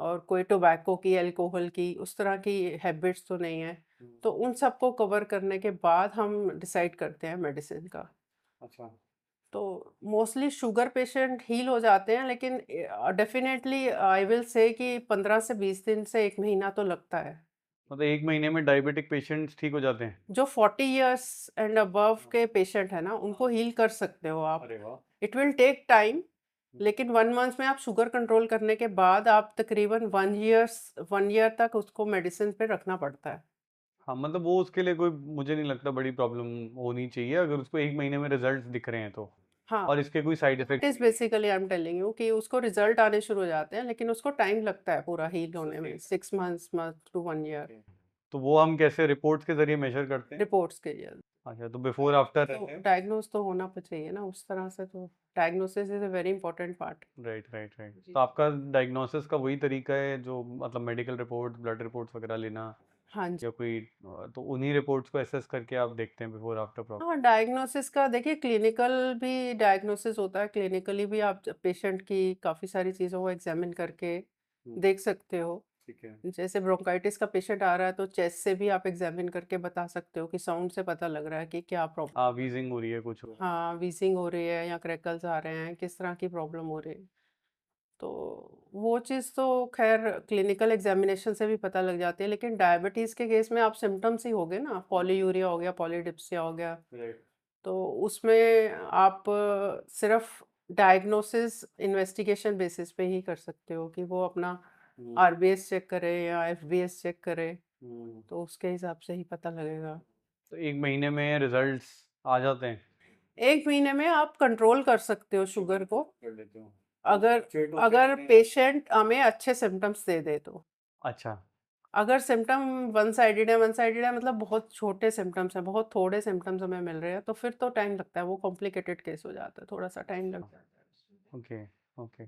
और कोई टोबैको की, अल्कोहल की, उस तरह की हैबिट्स तो नहीं है। तो उन सबको कवर करने के बाद हम डिसाइड करते हैं मेडिसिन का। अच्छा। तो मोस्टली शुगर पेशेंट हील हो जाते हैं, लेकिन डेफ़िनेटली आई विल से कि 15 से 20 दिन से 1 महीना तो लगता है। मतलब 1 महीने में डायबिटिक पेशेंट्स ठीक हो जाते हैं? जो 40 इयर्स एंड अबव के पेशेंट हैं ना, उनको हील कर सकते हो आप। अरे वाह! इट विल टेक टाइम, लेकिन 1 मंथ में आप शुगर कंट्रोल करने के बाद आप तकरीबन 1 ईयर तक उसको मेडिसिन पे रखना पड़ता है। हाँ, मतलब वो उसके लिए कोई मुझे नहीं लगता बड़ी प्रॉब्लम होनी चाहिए अगर उसको 1 महीने में रिजल्ट्स दिख रहे हैं तो। हाँ, और इसके कोई साइड इट इफ़ेक्ट्स इज़ भी नहीं है। Basically I am telling you कि उसको रिज़ल्ट आने शुरू हो जाते हैं, लेकिन उसको टाइम लगता है पूरा हील होने में, okay. 6 months to 1 year, okay. तो वो हम कैसे रिपोर्ट्स के ज़रिए मेज़र करते हैं? रिपोर्ट्स के लिए। अच्छा, तो बिफ़ोर आफ्टर तो रहते हैं? डायग्नोज़ तो होना चाहिए ना उस तरह से, तो diagnosis is a very important part. Right, right, right. जी। तो आपका डायग्नोसिस का वही तरीका है जो मतलब मेडिकल रिपोर्ट, ब्लड रिपोर्ट्स वगैरह लेना, हाँ जी। या कोई तो उन्हीं रिपोर्ट्स को एसेस करके आप देखते हैं बिफ़ोर आफ्टर हाँ, प्रॉब्लम? डायग्नोसिस का देखिए, क्लिनिकल भी डायग्नोसिस होता है, क्लिनिकली भी आप पेशेंट की काफ़ी सारी चीज़ों को एग्जामिन करके हुँ। देख सकते हो। ठीक है। जैसे ब्रोंकाइटिस का पेशेंट आ रहा है तो चेस्ट से भी आप एग्जामिन करके बता सकते हो कि साउंड से पता लग रहा है कि क्या प्रॉब्लम। हाँ, वीज़िंग हो रही है कुछ। हाँ, वीजिंग हो रही है या क्रैकल्स आ रहे हैं, किस तरह की प्रॉब्लम हो रही है। तो वो चीज़ तो खैर क्लिनिकल एग्जामिनेशन से भी पता लग जाती है, लेकिन डायबिटीज़ के केस में आप सिम्टम्स ही होगे ना, पॉलीयूरिया हो गया, पॉलीडिप्सिया हो गया, राइट। तो उसमें आप सिर्फ डायग्नोसिस इन्वेस्टिगेशन बेसिस पे ही कर सकते हो कि वो अपना हुँ। आरबीएस चेक करे या एफबीएस चेक करे, हुँ। तो उसके हिसाब से ही पता लगेगा। तो 1 महीने में रिजल्ट्स आ जाते हैं? 1 महीने में आप कंट्रोल कर सकते हो शुगर को, कर लेते हो अगर फ्लक्चुएट होते अगर रहते हैं। पेशेंट हमें अच्छे सिम्पटम्स दे दे तो। अच्छा अगर सिम्पटम वन साइडेड है मतलब बहुत छोटे सिम्पटम्स हैं, बहुत थोड़े सिम्पटम्स हमें मिल रहे हैं, तो फिर तो टाइम लगता है, वो कॉम्प्लिकेटेड केस हो जाता है, थोड़ा-सा टाइम लग जाता है उसमें। ओके ओके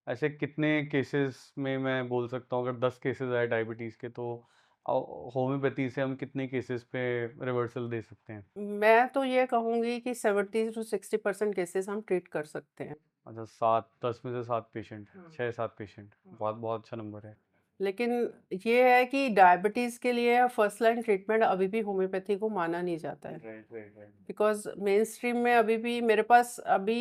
ऐसे कितने केसेस में मैं बोल सकता हूँ अगर 10 केसेस आए डायबिटीज़ के तो होम्योपैथी से हम कितने केसेस पे रिवर्सल दे सकते हैं? मैं तो ये कहूँगी कि 70 टू 60% केसेस हम ट्रीट कर सकते हैं। अच्छा 7 10 में से 7 पेशेंट हाँ। 6-7 पेशेंट हाँ। बहुत बहुत अच्छा नंबर है। लेकिन ये है कि डायबिटीज़ के लिए फर्स्ट लाइन ट्रीटमेंट अभी भी होम्योपैथी को माना नहीं जाता है। Right right right because main stream में अभी भी मेरे पास अभी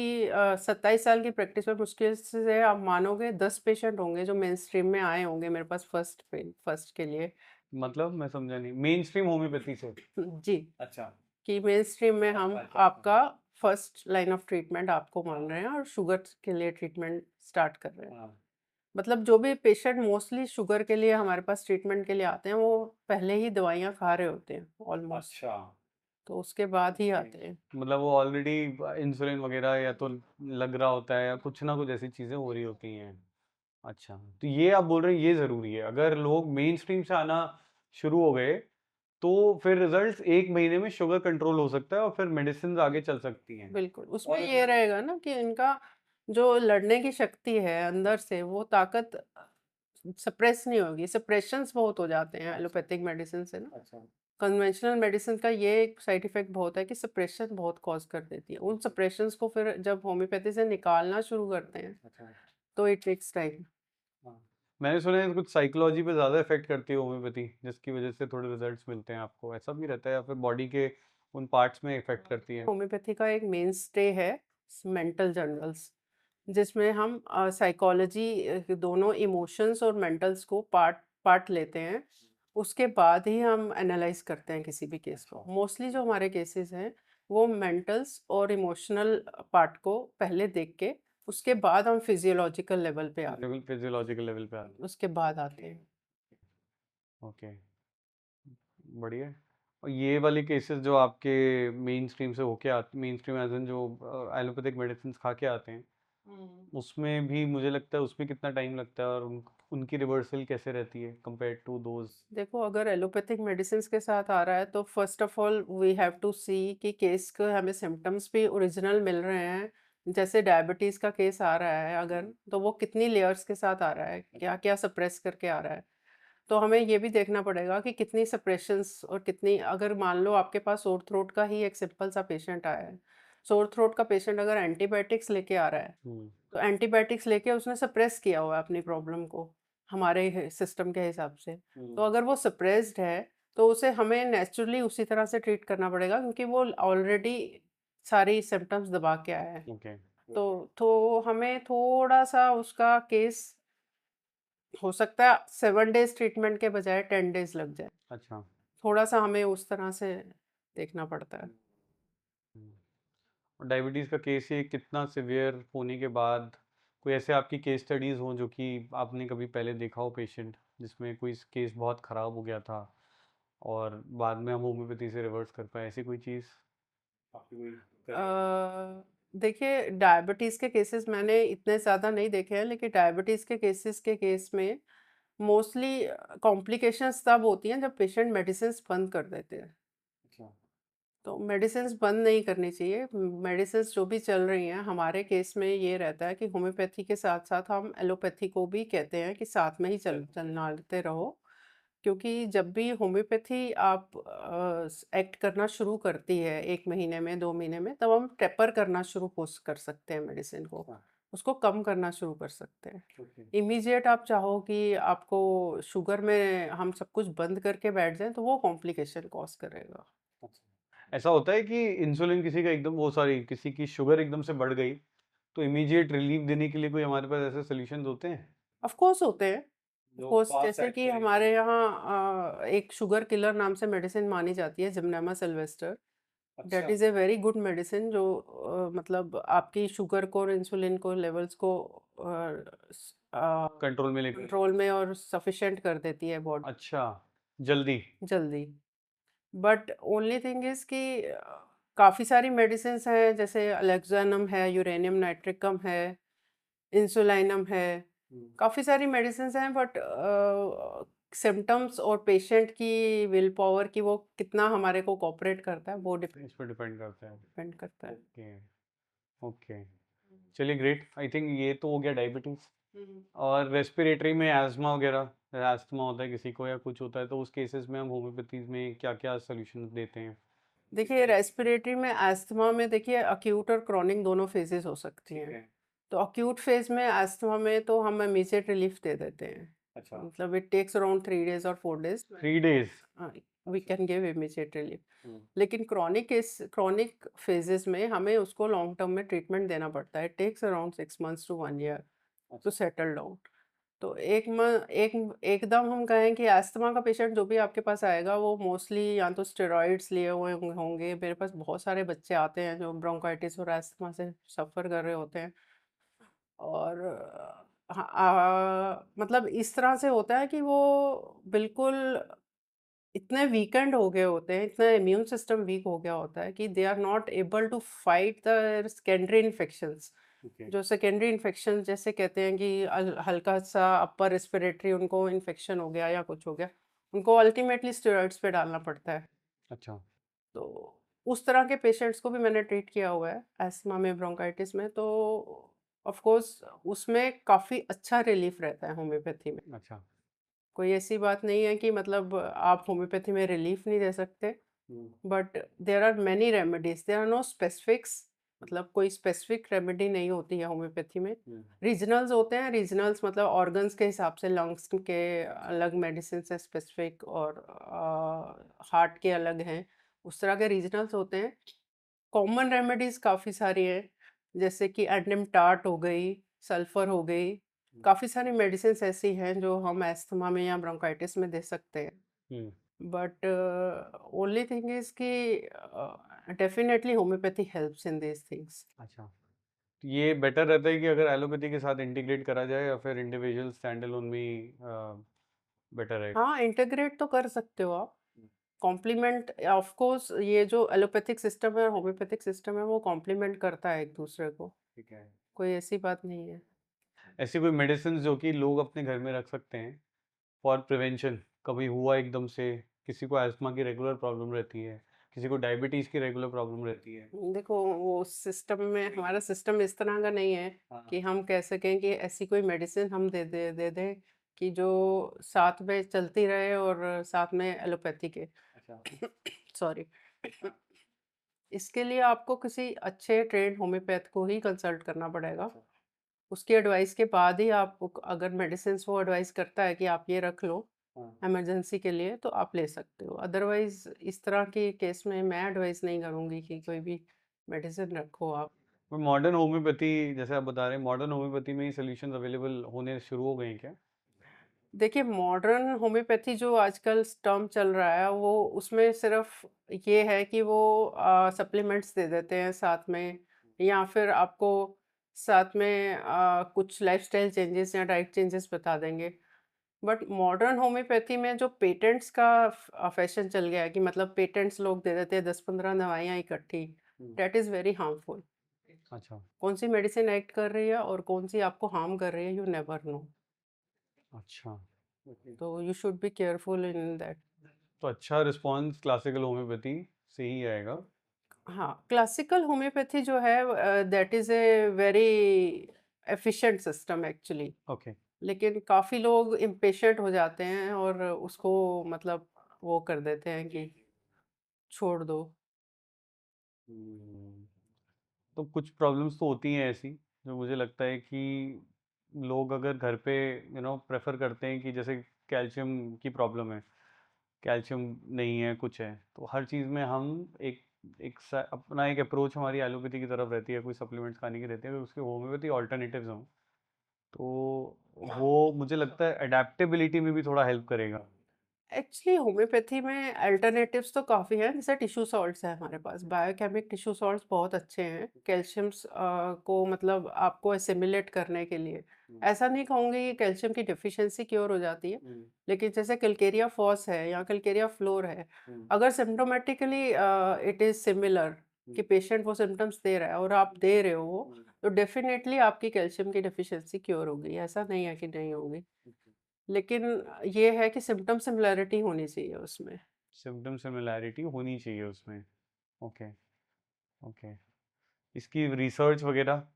27 साल की प्रैक्टिस में मुश्किल से आप मानोगे 10 पेशेंट होंगे जो मेन स्ट्रीम में आए होंगे मेरे पास फर्स्ट के लिए। मतलब मैं समझा नहीं मेन स्ट्रीम होम्योपैथी से जी, अच्छा कि मेन स्ट्रीम में हम अच्छा आपका फर्स्ट लाइन ऑफ ट्रीटमेंट आपको मान रहे हैं और शुगर के लिए ट्रीटमेंट स्टार्ट कर रहे हैं। हाँ मतलब जो भी पेशेंट मोस्टली शुगर के लिए हमारे पास ट्रीटमेंट के लिए आते हैं, वो पहले ही दवाइयाँ खा रहे होते हैं ऑलमोस्ट, अच्छा तो उसके बाद ही ओके आते हैं। मतलब वो ऑलरेडी इंसुलिन वगैरह या तो लग रहा होता है या कुछ ना कुछ ऐसी चीज़ें हो रही होती हैं। अच्छा तो ये आप बोल रहे हैं ये ज़रूरी है अगर लोग मेन स्ट्रीम से आना शुरू हो गए तो फिर रिजल्ट्स 1 महीने में शुगर कंट्रोल हो सकता है और फिर मेडिसिन आगे चल सकती हैं। बिल्कुल, उसमें और ये रहेगा ना कि इनका जो लड़ने की शक्ति है अंदर से, वो ताकत सप्रेस नहीं होगी, सप्रेशंस बहुत हो जाते हैं एलोपैथिक मेडिसिन से ना। अच्छा कन्वेंशनल मेडिसिन का ये एक साइड इफेक्ट बहुत है कि सप्रेशन बहुत कॉज कर देती है। उन सप्रेशंस को फिर जब होम्योपैथी से निकालना शुरू करते हैं, अच्छा तो इट टेक्स टाइम। हाँ मैंने सुना है कुछ साइकोलॉजी पे ज़्यादा इफेक्ट करती है होम्योपैथी जिसकी वजह से थोड़े रिजल्ट्स मिलते हैं आपको ऐसा भी रहता है या फिर बॉडी के उन पार्ट्स में इफेक्ट करती है? होम्योपैथी का एक मेन स्टे है मेंटल जर्नल्स, जिसमें हम साइकोलॉजी दोनों इमोशंस और मेंटल्स को पार्ट पार्ट लेते हैं। उसके बाद ही हम एनालाइज करते हैं किसी भी केस को। अच्छा मोस्टली जो हमारे केसेस हैं वो मेंटल्स और इमोशनल पार्ट को पहले देख के उसके बाद हम फिजियोलॉजिकल लेवल पे आते लेवल फिजियोलॉजिकल लेवल पे हैं, आते उसके बाद आते हैं। हैं ओके बढ़िया है। और ये वाले केसेस जो आपके मेन स्ट्रीम से होके आते मेन स्ट्रीम एज इन जो एलोपैथिक मेडिसिन खा के आते हैं उसमें भी मुझे लगता है उसमें कितना टाइम लगता है और उनकी रिवर्सल कैसे रहती है कंपेयर टू दोज? देखो, अगर एलोपैथिक मेडिसिन के साथ आ रहा है तो first of all we have to see कि केस के हमें सिम्टम्स भी ओरिजिनल मिल रहे हैं। जैसे डायबिटीज़ का केस आ रहा है अगर, तो वो कितनी लेयर्स के साथ आ रहा है, क्या क्या सप्रेस करके आ रहा है। तो हमें ये भी देखना पड़ेगा कि कितनी सप्रेशंस और कितनी, अगर मान लो आपके पास सोर थ्रोट का ही एक सिंपल सा पेशेंट आया है, सोर थ्रोट का पेशेंट अगर एंटीबायोटिक्स लेके आ रहा है, हम्म तो एंटीबायोटिक्स लेके उसने सप्रेस किया हुआ है अपनी प्रॉब्लम को हमारे सिस्टम के हिसाब से। तो अगर वो सप्रेस्ड है तो उसे हमें नेचुरली उसी तरह से ट्रीट करना पड़ेगा, क्योंकि वो ऑलरेडी सारी सिम्टम्स दबा के आया है। ओके तो हमें थोड़ा सा उसका केस, हो सकता है 7 डेज ट्रीटमेंट के बजाय 10 डेज लग जाए। अच्छा थोड़ा सा हमें उस तरह से देखना पड़ता है। और डायबिटीज़ का केस ये कितना सिवियर होने के बाद कोई ऐसे आपकी केस स्टडीज़ हों जो कि आपने कभी पहले देखा हो पेशेंट जिसमें कोई केस बहुत ख़राब हो गया था और बाद में हम होम्योपैथी से रिवर्स कर पाए ऐसी कोई चीज़ आपकी कोई देखिए, डायबिटीज़ के केसेस मैंने इतने ज़्यादा नहीं देखे हैं, लेकिन डायबिटीज़ के केस में मोस्टली कॉम्प्लिकेशंस तब होती हैं जब पेशेंट मेडिसिन्स बंद कर देते हैं। अच्छा तो मेडिसिन्स बंद नहीं करनी चाहिए। मेडिसिन्स जो भी चल रही हैं, हमारे केस में ये रहता है कि होम्योपैथी के साथ-साथ हम एलोपैथी को भी कहते हैं कि साथ में ही चलते रहो। क्योंकि जब भी होम्योपैथी आप एक्ट करना शुरू करती है 1 महीने में, 2 महीने में, तब हम टेपर करना शुरू कर सकते हैं मेडिसिन को। हाँ उसको कम करना शुरू कर सकते हैं। ओके इमीडिएट आप चाहो कि आपको शुगर में हम सब कुछ बंद करके बैठ जाएँ, तो वो कॉम्प्लिकेशन कॉज़ करेगा। अच्छा ऐसा होता है कि इंसुलिन किसी का एकदम वो सॉरी किसी की शुगर एकदम से बढ़ गई तो इमीडिएट रिलीफ देने के लिए कोई हमारे पास ऐसे सॉल्यूशंस होते हैं ऑफ कोर्स होते हैं। ऑफ जो कोर्स, फास्ट जैसे एक्ट कि करें हमारे यहाँ एक शुगर किलर नाम से मेडिसिन मानी जाती है, जिमनेमा सिल्वेस्टर। दैट अच्छा is a very good medicine जो मतलब आपकी शुगर को और इंसुलिन को लेवल्स को कंट्रोल में लेकर कंट्रोल में और सफिशिएंट कर देती है बॉडी अच्छा जल्दी जल्दी। बट ओनली थिंग इज़ कि काफ़ी सारी मेडिसिन्स हैं, जैसे अलेक्ज़ानम है, यूरेनियम नाइट्रिकम है, इंसुलिनम है, काफ़ी सारी मेडिसिन्स हैं, बट सिम्पटम्स और पेशेंट की विल पावर की वो कितना हमारे को कोऑपरेट करता है, वो इस पर डिपेंड करता है। डिपेंड करता है। ओके ओके, चलिए ग्रेट। आई थिंक ये तो हो गया डायबिटीज। और रेस्पिरेटरी में एस्मा वगैरह, एस्थमा होता है किसी को या कुछ होता है, तो उस केसेस में हम होम्योपैथी में क्या क्या सोल्यूशन देते हैं? देखिए, रेस्पिरेटरी में अस्थमा में देखिए अक्यूट और क्रॉनिक दोनों फेजेस हो सकती ठीक हैं। है। तो अक्यूट फेज में अस्थमा में तो हम इमीडिएट रिलीफ दे देते हैं। अच्छा, मतलब इट टेक्स अराउंड 3 days और 4 days 3 days। We can give immediate relief. Hmm, लेकिन क्रॉनिक फेजेस में हमें उसको लॉन्ग टर्म में ट्रीटमेंट देना पड़ता है। It takes around 6 months to 1 year to अच्छा सेटल डाउन। तो एकदम हम कहें कि अस्थमा का पेशेंट जो भी आपके पास आएगा वो मोस्टली या तो स्टेरॉइड्स लिए हुए होंगे। मेरे पास बहुत सारे बच्चे आते हैं जो ब्रोंकाइटिस और अस्थमा से सफ़र कर रहे होते हैं। और मतलब इस तरह से होता है कि वो बिल्कुल इतने वीकेंड हो गए होते हैं, इतना इम्यून सिस्टम वीक हो गया होता है कि they are not able to fight the secondary infections. Okay. जो सेकेंडरी इन्फेक्शन जैसे कहते हैं कि हल्का सा अपर रेस्पिरेटरी उनको इन्फेक्शन हो गया या कुछ हो गया, उनको अल्टीमेटली स्टेरॉइड्स पे डालना पड़ता है। अच्छा। तो उस तरह के पेशेंट्स को भी मैंने ट्रीट किया हुआ है एस्थमा में, ब्रोंकाइटिस में। तो ऑफ कोर्स उसमें काफ़ी अच्छा रिलीफ रहता है होम्योपैथी में। अच्छा। कोई ऐसी बात नहीं है कि मतलब आप होम्योपैथी में रिलीफ नहीं दे सकते, but there are many remedies, there are no specifics. मतलब कोई स्पेसिफिक रेमेडी नहीं होती है होम्योपैथी में। रीजनल्स होते हैं, रीजनल्स मतलब ऑर्गन्स के हिसाब से लंग्स के अलग मेडिसिन है स्पेसिफिक, और हार्ट के अलग हैं। उस तरह के रीजनल्स होते हैं। कॉमन रेमेडीज काफ़ी सारी हैं, जैसे कि एंडम टार्ट हो गई, सल्फर हो गई। काफ़ी सारी मेडिसिन ऐसी हैं जो हम एस्थमा में या ब्रोंकाइटिस में दे सकते हैं। बट ओनली थिंग इज कि definitely homeopathy helps in these things. अच्छा, तो ये बेटर रहता है कि अगर एलोपैथी के साथ इंटीग्रेट करा जाए या फिर इंडिविजुअल स्टैंड अलोन में बेटर है? हाँ, इंटीग्रेट तो कर सकते हो आप। कॉम्प्लीमेंट ऑफ कोर्स, ये जो एलोपैथिक सिस्टम है और होम्योपैथिक सिस्टम है वो कॉम्प्लीमेंट करता है एक दूसरे को। ठीक है। कोई ऐसी बात नहीं है। ऐसी कोई मेडिसिन जो कि लोग अपने घर में रख सकते हैं फॉर प्रिवेंशन? कभी हुआ एकदम से, किसी को अस्थमा की रेगुलर प्रॉब्लम रहती है, किसी को डायबिटीज की रेगुलर प्रॉब्लम रहती है। देखो, वो सिस्टम में हमारा सिस्टम इस तरह का नहीं है हाँ। कि हम कह सकें कि ऐसी कोई मेडिसिन हम दे दें कि जो साथ में चलती रहे और साथ में एलोपैथी के। अच्छा। सॉरी। इसके लिए आपको किसी अच्छे ट्रेंड होम्योपैथ को ही कंसल्ट करना पड़ेगा। उसकी एडवाइस के बाद ही आप, अगर मेडिसिन वो एडवाइस करता है कि आप ये रख लो हाँ। इमरजेंसी के लिए, तो आप ले सकते हो। अदरवाइज इस तरह के केस में मैं एडवाइस नहीं करूँगी कि कोई भी मेडिसिन रखो आप। मॉडर्न होम्योपैथी, जैसे आप बता रहे हैं, मॉडर्न होम्योपैथी में ही सॉल्यूशंस अवेलेबल होने शुरू हो गए हैं क्या? देखिए, मॉडर्न होम्योपैथी जो आजकल टर्म चल रहा है वो, उसमें सिर्फ ये है कि वो सप्लीमेंट्स दे देते हैं साथ में, या फिर आपको साथ में कुछ लाइफस्टाइल चेंजेस या डाइट चेंजेस बता देंगे। बट मॉडर्न होम्योपैथी में जो पेटेंट्स का फैशन चल गया है कि मतलब पेटेंट्स लोग दे देते हैं 10-15 दवाइयाँ इकट्ठी, दैट इज़ वेरी हार्मफुल। अच्छा। कौन सी मेडिसिन एक्ट कर रही है और कौन सी आपको हार्म कर रही है, यू नेवर नो। अच्छा। ओके। तो you should be careful in that. तो अच्छा रिस्पॉन्स क्लासिकल होम्योपैथी से ही आएगा। हाँ, क्लासिकल होम्योपैथी जो है that is a very efficient system actually. Okay. लेकिन काफ़ी लोग इम्पेशेंट हो जाते हैं और उसको मतलब वो कर देते हैं कि छोड़ दो। हम्म, तो कुछ प्रॉब्लम्स तो होती हैं ऐसी, जो मुझे लगता है कि लोग अगर घर पे प्रेफर करते हैं कि जैसे कैल्शियम की प्रॉब्लम है, कैल्शियम नहीं है, कुछ है, तो हर चीज़ में हम एक अपना एक अप्रोच हमारी एलोपैथी की तरफ रहती है, कोई सप्लीमेंट्स खाने की रहती है, अगर उसके होम्योपैथी ऑल्टरनेटिव्स हों तो वो मुझे लगता है अडेप्टेबिलिटी में भी थोड़ा हेल्प करेगा। एक्चुअली होम्योपैथी में अल्टरनेटिव्स तो काफ़ी हैं, जैसे टिश्यू सॉल्ट्स है हमारे पास, बायोकेमिक टिश्यू सॉल्ट्स बहुत अच्छे हैं कैल्शियम्स को मतलब आपको एसिमिलेट करने के लिए। ऐसा नहीं कहूँगी कि कैल्शियम की डिफिशियंसी क्योर हो जाती है, लेकिन जैसे कलकेरिया फॉस है या कलकेरिया फ्लोर है, अगर सिम्टोमेटिकली इट इज़ सिमिलर, कि पेशेंट वो सिम्टम्स दे रहा है और आप दे रहे हो वो, तो डेफिनेटली आपकी कैल्शियम की डेफिशिएंसी क्योर होगी, ऐसा नहीं है कि नहीं होगी। लेकिन ये है कि सिम्पटम सिमिलैरिटी होनी चाहिए उसमें। सिम्पटम सिमिलैरिटी होनी चाहिए उसमें। Okay, okay. इसकी रिसर्च वगैरह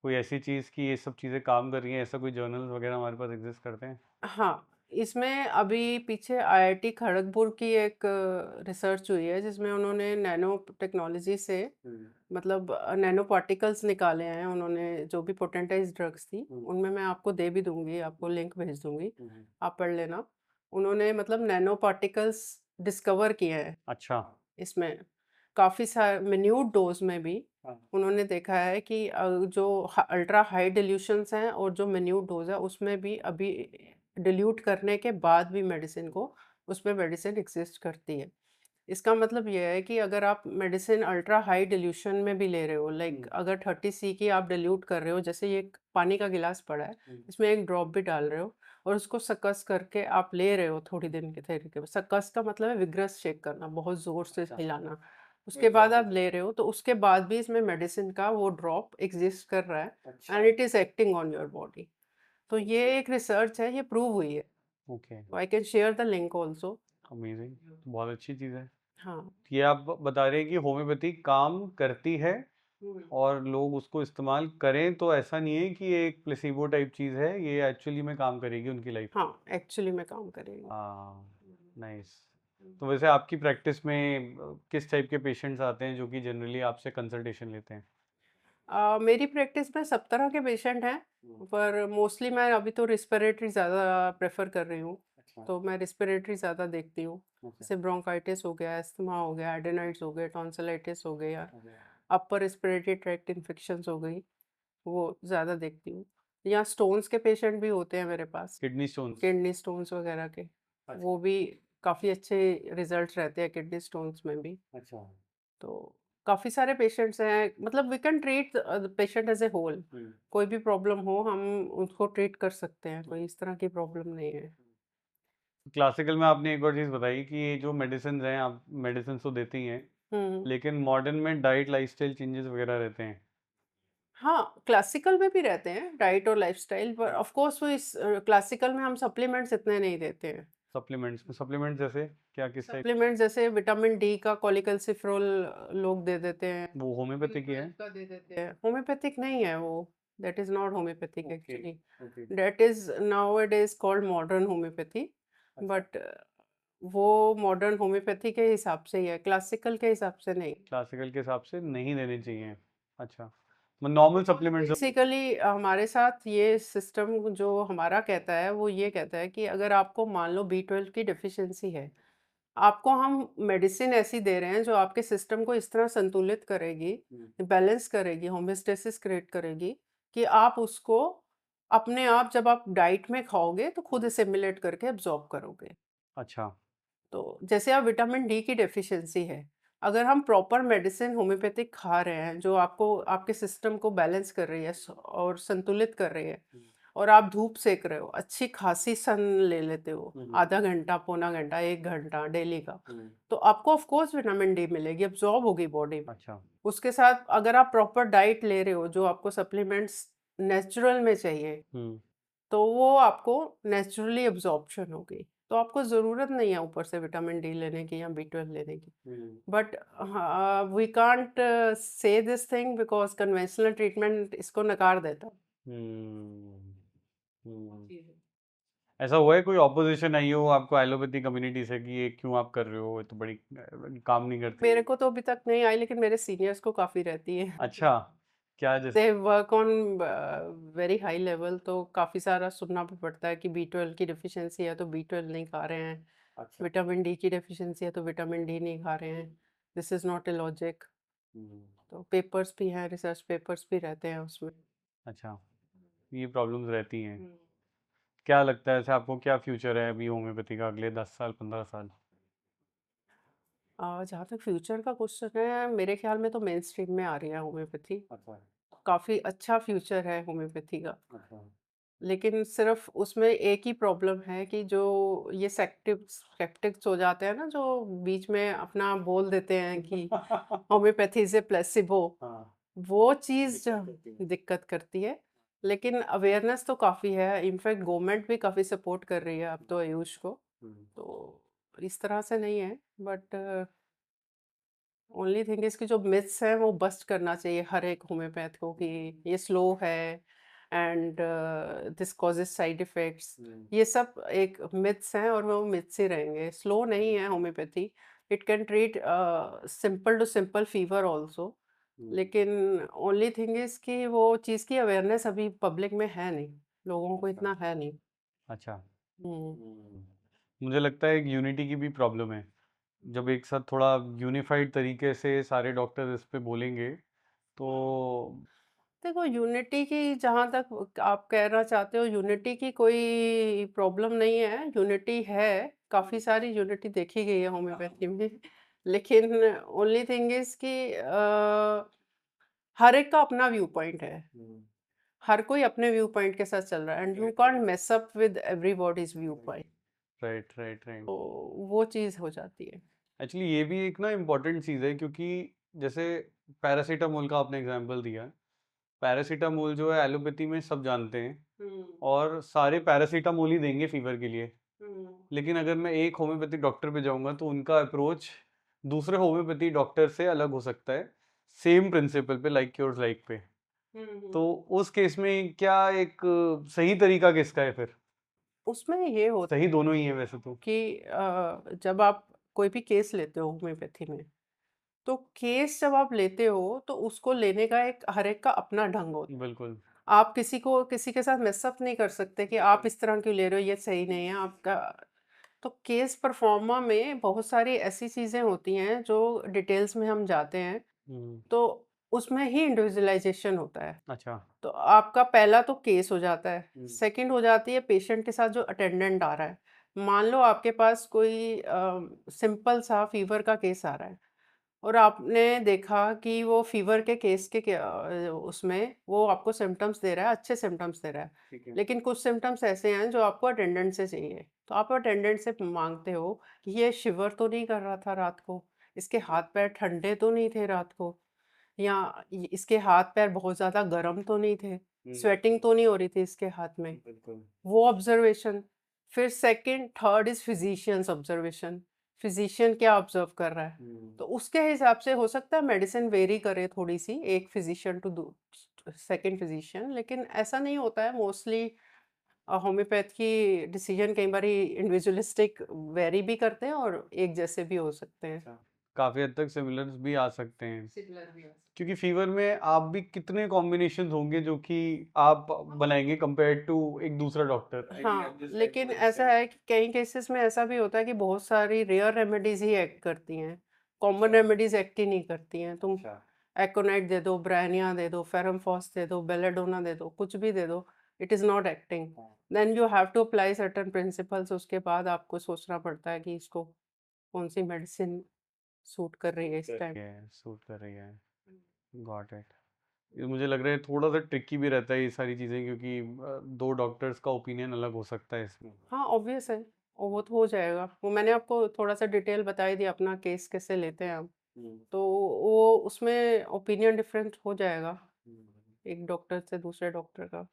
कोई ऐसी चीज़ कि ये सब चीज़ें काम कर रही हैं, ऐसा कोई जर्नल्स वगैरह हमारे पास एग्जिस्ट करते हैं? हाँ, इसमें अभी पीछे आईआईटी खड़गपुर की एक रिसर्च हुई है जिसमें उन्होंने नैनो टेक्नोलॉजी से मतलब नैनो पार्टिकल्स निकाले हैं उन्होंने, जो भी पोटेंटाइज ड्रग्स थी उनमें मैं आपको दे भी दूंगी, आपको लिंक भेज दूंगी, आप पढ़ लेना। उन्होंने मतलब नैनो पार्टिकल्स डिस्कवर किए हैं अच्छा। इसमें, काफ़ी सारे मिन्यूट डोज में भी हाँ। उन्होंने देखा है कि जो अल्ट्रा हाई डिल्यूशंस हैं और जो मिन्यूट डोज है उसमें भी अभी डिल्यूट करने के बाद भी मेडिसिन को, उसमें मेडिसिन एग्जिस्ट करती है। इसका मतलब ये है कि अगर आप मेडिसिन अल्ट्रा हाई डिल्यूशन में भी ले रहे हो, लाइक अगर 30 सी की आप डिल्यूट कर रहे हो, जैसे ये एक पानी का गिलास पड़ा है, इसमें एक ड्रॉप भी डाल रहे हो और उसको सकस करके आप ले रहे हो थोड़ी दिन के तरीके में। सकस का मतलब है विग्रस शेक करना, बहुत ज़ोर से हिलाना। उसके बाद आप ले रहे हो तो उसके बाद भी इसमें मेडिसिन का वो ड्रॉप एग्जिस्ट कर रहा है and it is acting on your body. तो ये एक रिसर्च है, ये प्रूव हुई है। Okay, I can share the link also. Amazing. बहुत अच्छी चीज़ है। हाँ। ये आप बता रहे हैं कि होम्योपैथी काम करती है और लोग उसको इस्तेमाल करें, तो ऐसा नहीं है कि ये एक प्लेसिबो टाइप चीज़ है, ये एक्चुअली में काम करेगी उनकी लाइफ। हाँ, एक्चुअली में काम करेगी। हाँ, नाइस। तो वैसे आपकी प्रैक्टिस में किस टाइप के पेशेंट्स आते हैं जो कि जनरली आपसे कंसल्टेशन लेते हैं? मेरी प्रैक्टिस में सब तरह के पेशेंट हैं, पर मोस्टली मैं अभी तो रिस्पिरेटरी ज़्यादा प्रेफर कर रही हूँ। तो मैं रिस्पिरेटरी ज़्यादा देखती हूँ, जैसे ब्रोंकाइटिस हो गया, अस्थमा हो गया, एडेनोइड्स हो गए, टॉन्सिलाइटिस हो गया, अपर रिस्पिरेटरी ट्रैक्ट इन्फेक्शंस हो गई, वो ज़्यादा देखती हूँ। या स्टोन्स के पेशेंट भी होते हैं मेरे पास, किडनी स्टोन्स? किडनी स्टोन्स वगैरह के, वो भी काफ़ी अच्छे रिजल्ट्स रहते हैं किडनी स्टोन्स में भी। अच्छा। तो काफ़ी सारे पेशेंट्स हैं, मतलब we can treat patient as a whole. कोई भी प्रॉब्लम हो हम उसको ट्रीट कर सकते हैं, कोई इस तरह की प्रॉब्लम नहीं है। क्लासिकल में आपने एक और चीज़ बताई कि ये जो मेडिसिन हैं, आप मेडिसिन तो देती ही हैं, हम्म। लेकिन मॉडर्न में डाइट लाइफस्टाइल चेंजेस वगैरह रहते हैं। हाँ, क्लासिकल में भी रहते हैं डाइट और लाइफस्टाइल, पर ऑफ कोर्स वो इस क्लासिकल में हम सप्लीमेंट्स इतने नहीं देते हैं। सप्लीमेंट्स में, सप्लीमेंट्स जैसे क्या, किस टाइप? सप्लीमेंट्स जैसे विटामिन डी का कॉलिकल्सिफेरोल लोग दे देते हैं, वो होम्योपैथिक ही है? का दे देते हैं। होम्योपैथिक नहीं है वो, that is not homeopathic okay, actually. Okay. That is now it is called modern homeopathy, but वो मॉडर्न होम्योपैथी के हिसाब से ही है, क्लासिकल के हिसाब से नहीं। क्लासिकल के हिसाब से नहीं देने चाहिए। अच्छा, नॉर्मल सप्लीमेंट्स? बेसिकली हमारे साथ ये सिस्टम जो हमारा कहता है वो ये कहता है कि अगर आपको मान लो B12 की डेफिशिएंसी है, आपको हम मेडिसिन ऐसी दे रहे हैं जो आपके सिस्टम को इस तरह संतुलित करेगी, बैलेंस करेगी, होम्योस्टेसिस क्रिएट करेगी कि आप उसको अपने आप जब आप डाइट में खाओगे तो खुद असिमिलेट करके एब्जॉर्ब करोगे। अच्छा। तो जैसे आप विटामिन डी की डेफिशिएंसी है, अगर हम प्रॉपर मेडिसिन होम्योपैथिक खा रहे हैं जो आपको आपके सिस्टम को बैलेंस कर रही है और संतुलित कर रही है, और आप धूप सेक रहे हो, अच्छी खासी सन ले लेते हो, आधा घंटा, पौना घंटा, 1 घंटा डेली का, तो आपको ऑफ कोर्स विटामिन डी मिलेगी, एब्जॉर्ब होगी बॉडी में। अच्छा। उसके साथ अगर आप प्रॉपर डाइट ले रहे हो जो आपको सप्लीमेंट्स नेचुरल में चाहिए, तो वो आपको नेचुरली एब्जॉर्प्शन होगी, तो आपको ज़रूरत नहीं है ऊपर से विटामिन डी लेने की या B12 लेने की। But we can't say this thing because conventional treatment इसको नकार देता है। हम्म। हम्म। जी है। ऐसा हुआ है कोई ऑपोजिशन आई हो आपको एलोपैथी कम्युनिटी से कि ये क्यों आप कर रहे हो, ये तो बड़ी काम नहीं करती? मेरे को तो अभी तक नहीं आई, लेकिन मेरे सीनियर्स को काफ़ी रहती है। अच्छा, क्या जैसे? They work on very high level, तो काफ़ी सारा सुनना भी पड़ता है कि B12 की डेफिशिएंसी है तो B12 नहीं खा रहे हैं, अच्छा। विटामिन डी की डेफिशिएंसी है तो विटामिन डी नहीं खा रहे हैं, this is not a logic. तो पेपर्स भी हैं, रिसर्च पेपर्स भी रहते हैं उसमें। अच्छा, ये प्रॉब्लम्स रहती हैं। हम्म। क्या लगता है ऐसे आपको, क्या फ्यूचर है अभी होम्योपैथी का अगले 10 साल 15 साल? जहाँ तक फ्यूचर का क्वेश्चन है, मेरे ख्याल में तो मेन स्ट्रीम में आ रही है होम्योपैथी, अच्छा। काफ़ी अच्छा फ्यूचर है होम्योपैथी का। अच्छा। लेकिन सिर्फ उसमें एक ही प्रॉब्लम है कि जो ये स्केप्टिक्स हो जाते हैं ना, जो बीच में अपना बोल देते हैं कि होम्योपैथी से प्लेसिबो, हाँ, वो चीज़ दिक्कत करती है। दिक्कत करती है। लेकिन अवेयरनेस तो काफ़ी है, इनफैक्ट गवर्नमेंट भी काफ़ी सपोर्ट कर रही है अब तो आयुष को। हुँ, तो इस तरह से नहीं है, बट ओनली थिंग इज़ कि जो मिथ्स हैं वो बस्ट करना चाहिए हर एक होम्योपैथ को कि ये स्लो है and this causes side effects. Hmm, ये सब एक मिथ्स हैं और वो मिथ्स ही रहेंगे। स्लो नहीं है homeopathy, it can treat simple to simple fever also. Hmm, लेकिन ओनली थिंग इज़ कि वो चीज़ की अवेयरनेस अभी पब्लिक में है नहीं, लोगों को अच्छा, इतना है नहीं। अच्छा। हुँ। हुँ। मुझे लगता है एक यूनिटी की भी प्रॉब्लम है। जब एक साथ थोड़ा यूनिफाइड तरीके से सारे डॉक्टर इस पे बोलेंगे, तो देखो यूनिटी की जहाँ तक आप कहना चाहते हो, यूनिटी की कोई प्रॉब्लम नहीं है, यूनिटी है, काफ़ी सारी यूनिटी देखी गई है होम्योपैथी में। लेकिन ओनली थिंग इज़ कि हर एक का अपना व्यू पॉइंट है। हुँ, हर कोई अपने व्यू पॉइंट के साथ चल रहा है and you can't mess up with everybody's view point. Right, right, right. तो वो चीज़ हो जाती है। एक्चुअली ये भी एक ना इम्पोर्टेंट चीज़ है, क्योंकि जैसे पैरासिटामोल का आपने एग्जांपल दिया। पैरासिटामोल जो है एलोपैथी में सब जानते हैं हुँ, और सारे पैरासिटामोल ही देंगे फीवर के लिए। हुँ। लेकिन अगर मैं एक होम्योपैथिक डॉक्टर पे जाऊँगा तो उनका अप्रोच दूसरे होम्योपैथी डॉक्टर से अलग हो सकता है, सेम प्रिंसिपल पे, लाइक योर्स लाइक पे। हुँ, तो हुँ। उस केस में क्या एक सही तरीका किसका है फिर? उसमें ये होता सही है दोनों ही है वैसे तो। कि जब आप कोई भी केस लेते हो होम्योपैथी में, तो केस जब आप लेते हो तो उसको लेने का एक हर एक का अपना ढंग होता बिल्कुल। है। आप किसी को किसी के साथ मिक्सअप नहीं कर सकते कि आप इस तरह क्यों ले रहे हो, ये सही नहीं है आपका। तो केस परफॉर्मा में बहुत सारी ऐसी चीज़ें होती हैं जो डिटेल्स में हम जाते हैं, हुँ, तो उसमें ही इंडिविजुअलाइजेशन होता है। अच्छा। तो आपका पहला तो केस हो जाता है, हुँ, सेकंड हो जाती है पेशेंट के साथ जो अटेंडेंट आ रहा है। मान लो आपके पास कोई सिंपल सा फीवर का केस आ रहा है और आपने देखा कि वो फीवर के केस के उसमें वो आपको सिम्पटम्स दे रहा है, अच्छे सिम्पटम्स दे रहा है। ठीक है। लेकिन कुछ सिम्पटम्स ऐसे हैं जो आपको अटेंडेंट से चाहिए। तो आप अटेंडेंट से माँगते हो कि ये शिवर तो नहीं कर रहा था रात को, इसके हाथ-पैर ठंडे तो नहीं थे रात को, या इसके हाथ-पैर बहुत ज़्यादा गर्म तो नहीं थे, हुँ, स्वेटिंग तो नहीं हो रही थी इसके हाथ में। बिल्कुल। वो ऑब्जर्वेशन। फिर second third is physicians observation. Physician क्या ऑब्जर्व कर रहा है? हुँ, तो उसके हिसाब से हो सकता है मेडिसिन वेरी करे थोड़ी-सी, एक फिजिशियन टू सेकंड फिजिशियन, लेकिन ऐसा नहीं होता है मोस्टली। होम्योपैथ की डिसीजन कई बारी इंडिविजुअलिस्टिक वेरी भी करते हैं और एक जैसे भी हो सकते हैं। अच्छा। काफ़ी हद तक सिमिलर्स भी आ सकते हैं। सिमिलर भी हो सकते क्योंकि फीवर में आप भी कितने कॉम्बिनेशंस होंगे जो कि आप बनाएँगे कंपेयर्ड टू एक दूसरा डॉक्टर। हैं। हाँ, लेकिन ऐसा है कि कई केसेस में ऐसा भी होता है कि बहुत सारी रेयर रेमेडीज़ ही एक्ट करती हैं। कॉमन अच्छा, रेमेडीज़ एक्ट ही नहीं करती हैं। तुम अच्छा। एकोनाइट दे दो, ब्रायनिया दे दो, फेरमफॉस दे दो, बेलेडोना दे दो, कुछ भी दे दो, इट इज़ नॉट एक्टिंग। हाँ, then you have to apply certain principles, उसके बाद आपको सोचना पड़ता है कि इसको कौन-सी मेडिसिन सूट कर रही है इस टाइम। सूट कर रही है। Got it. ये मुझे लग रहा है थोड़ा-सा ट्रिकी भी रहता है ये सारी चीज़ें, क्योंकि 2 डॉक्टर्स का ओपिनियन अलग हो सकता है इसमें। हाँ, ऑब्वियस है। और वो तो हो जाएगा। वो मैंने आपको थोड़ा-सा डिटेल बता ही दिया अपना केस कैसे लेते हैं हम। हुँ, तो वो उसमें ओपिनियन डिफरेंट हो जाएगा, हुँ। एक डॉक्टर से दूसरे डॉक्टर का।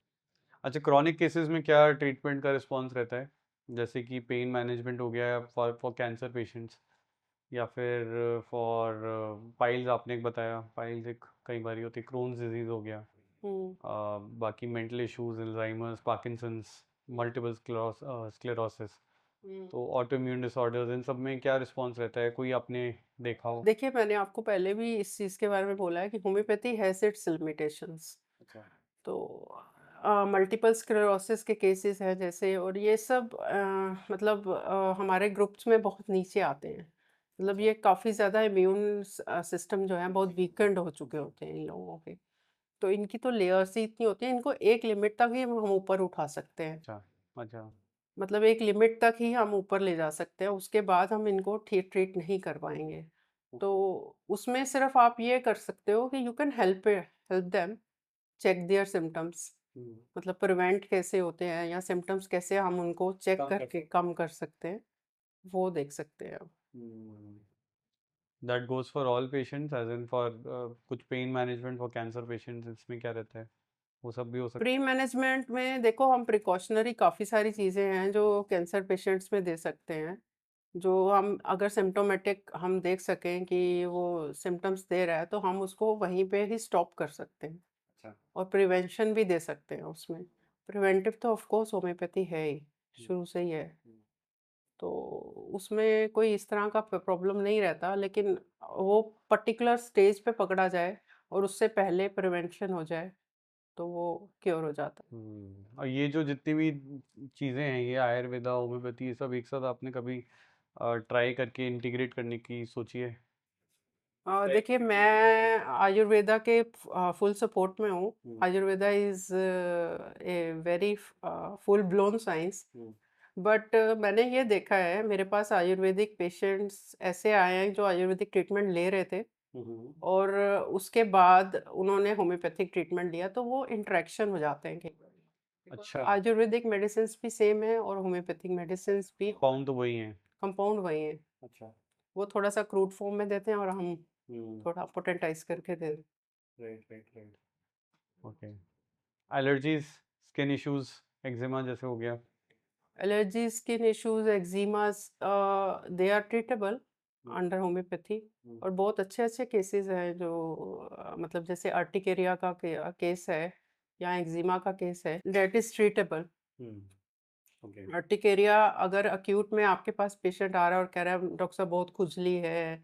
अच्छा, क्रॉनिक केसेस में क्या ट्रीटमेंट का रिस्पॉन्स रहता है? जैसे कि पेन मैनेजमेंट हो गया फॉर फॉर कैंसर पेशेंट्स, या फिर फॉर पाइल्स, आपने एक बताया, पाइल्स एक कई बारी होती है, क्रोन्स डिजीज़ हो गया। हुँ, बाकी mental issues, Alzheimer's, Parkinson's, multiple sclerosis, hmm. तो ऑटो इम्यून डिसऑर्डर्स, इन सब में क्या रिस्पॉन्स रहता है? कोई आपने देखा हो? देखिए, मैंने आपको पहले भी इस चीज़ के बारे में बोला है कि होम्योपैथी हैज़ इट्स लिमिटेशंस। अच्छा। तो मल्टीपल स्क्लेरोसिस के केसेस हैं जैसे, और ये सब मतलब हमारे ग्रुप्स में बहुत नीचे आते हैं। मतलब अच्छा। ये काफ़ी ज़्यादा इम्यून सिस्टम जो है बहुत वीकेंड हो चुके होते हैं इन लोगों के। तो इनकी तो लेयर्स ही इतनी होती हैं, इनको एक लिमिट तक ही हम ऊपर उठा सकते हैं। अच्छा। अच्छा। मतलब एक लिमिट तक ही हम ऊपर ले जा सकते हैं, उसके बाद हम इनको ठीक ट्रीट नहीं कर पाएँगे। तो उसमें सिर्फ़ आप ये कर सकते हो कि you can help help them check their symptoms. मतलब प्रिवेंट कैसे होते हैं या सिम्टम्स कैसे हम उनको चेक कम कर करके सकते कम कर सकते हैं, वो देख सकते हैं आप। That goes for all patients as in for कुछ pain management for cancer patients, इसमें क्या रहता है? वो सब भी हो सकता प्री मैनेजमेंट में देखो हम प्रिकॉशनरी काफ़ी सारी चीज़ें हैं जो कैंसर पेशेंट्स में दे सकते हैं, जो हम अगर सिम्टोमेटिक हम देख सकें कि वो सिम्टम्स दे रहा है तो हम उसको वहीं पे ही स्टॉप कर सकते हैं। अच्छा। और प्रिवेंशन भी दे सकते हैं उसमें। प्रिवेंटिव तो ऑफ कोर्स होम्योपैथी है ही, शुरू से ही है। तो उसमें कोई इस तरह का प्रॉब्लम नहीं रहता, लेकिन वो पर्टिकुलर स्टेज पे पकड़ा जाए और उससे पहले प्रिवेंशन हो जाए तो वो क्योर हो जाता है। और ये जो जितनी भी चीज़ें हैं, ये आयुर्वेदा, होम्योपैथी, ये सब एक साथ आपने कभी ट्राई करके इंटीग्रेट करने की सोची है? देखिए मैं आयुर्वेदा के फुल सपोर्ट में हूँ। Ayurveda is a very full blown science. But मैंने ये देखा है, मेरे पास आयुर्वेदिक पेशेंट्स ऐसे आए हैं जो आयुर्वेदिक ट्रीटमेंट ले रहे थे और उसके बाद उन्होंने होम्योपैथिक ट्रीटमेंट लिया, तो वो इंटरेक्शन हो जाते हैं कई बार। अच्छा। आयुर्वेदिक मेडिसिन भी सेम है और होम्योपैथिक मेडिसिन भी पाउंड तो वही है। कंपाउंड वही है। अच्छा। वो थोड़ा सा क्रूड फॉर्म में देते हैं और हम हम्म। थोड़ा पोटेंटाइज करके दे देते हैं। Right right right. Okay. Allergies, skin issues, eczema जैसे हो गया। Allergies, skin issues, eczemas, they are treatable under homeopathy. और बहुत अच्छे अच्छे केसेस हैं जो मतलब जैसे अर्टिकेरिया का केस है या एक्जिमा का केस है, that is treatable. Okay. Urticaria अगर अक्यूट में आपके पास पेशेंट आ रहा है और कह रहा है डॉक्टर साहब बहुत खुजली है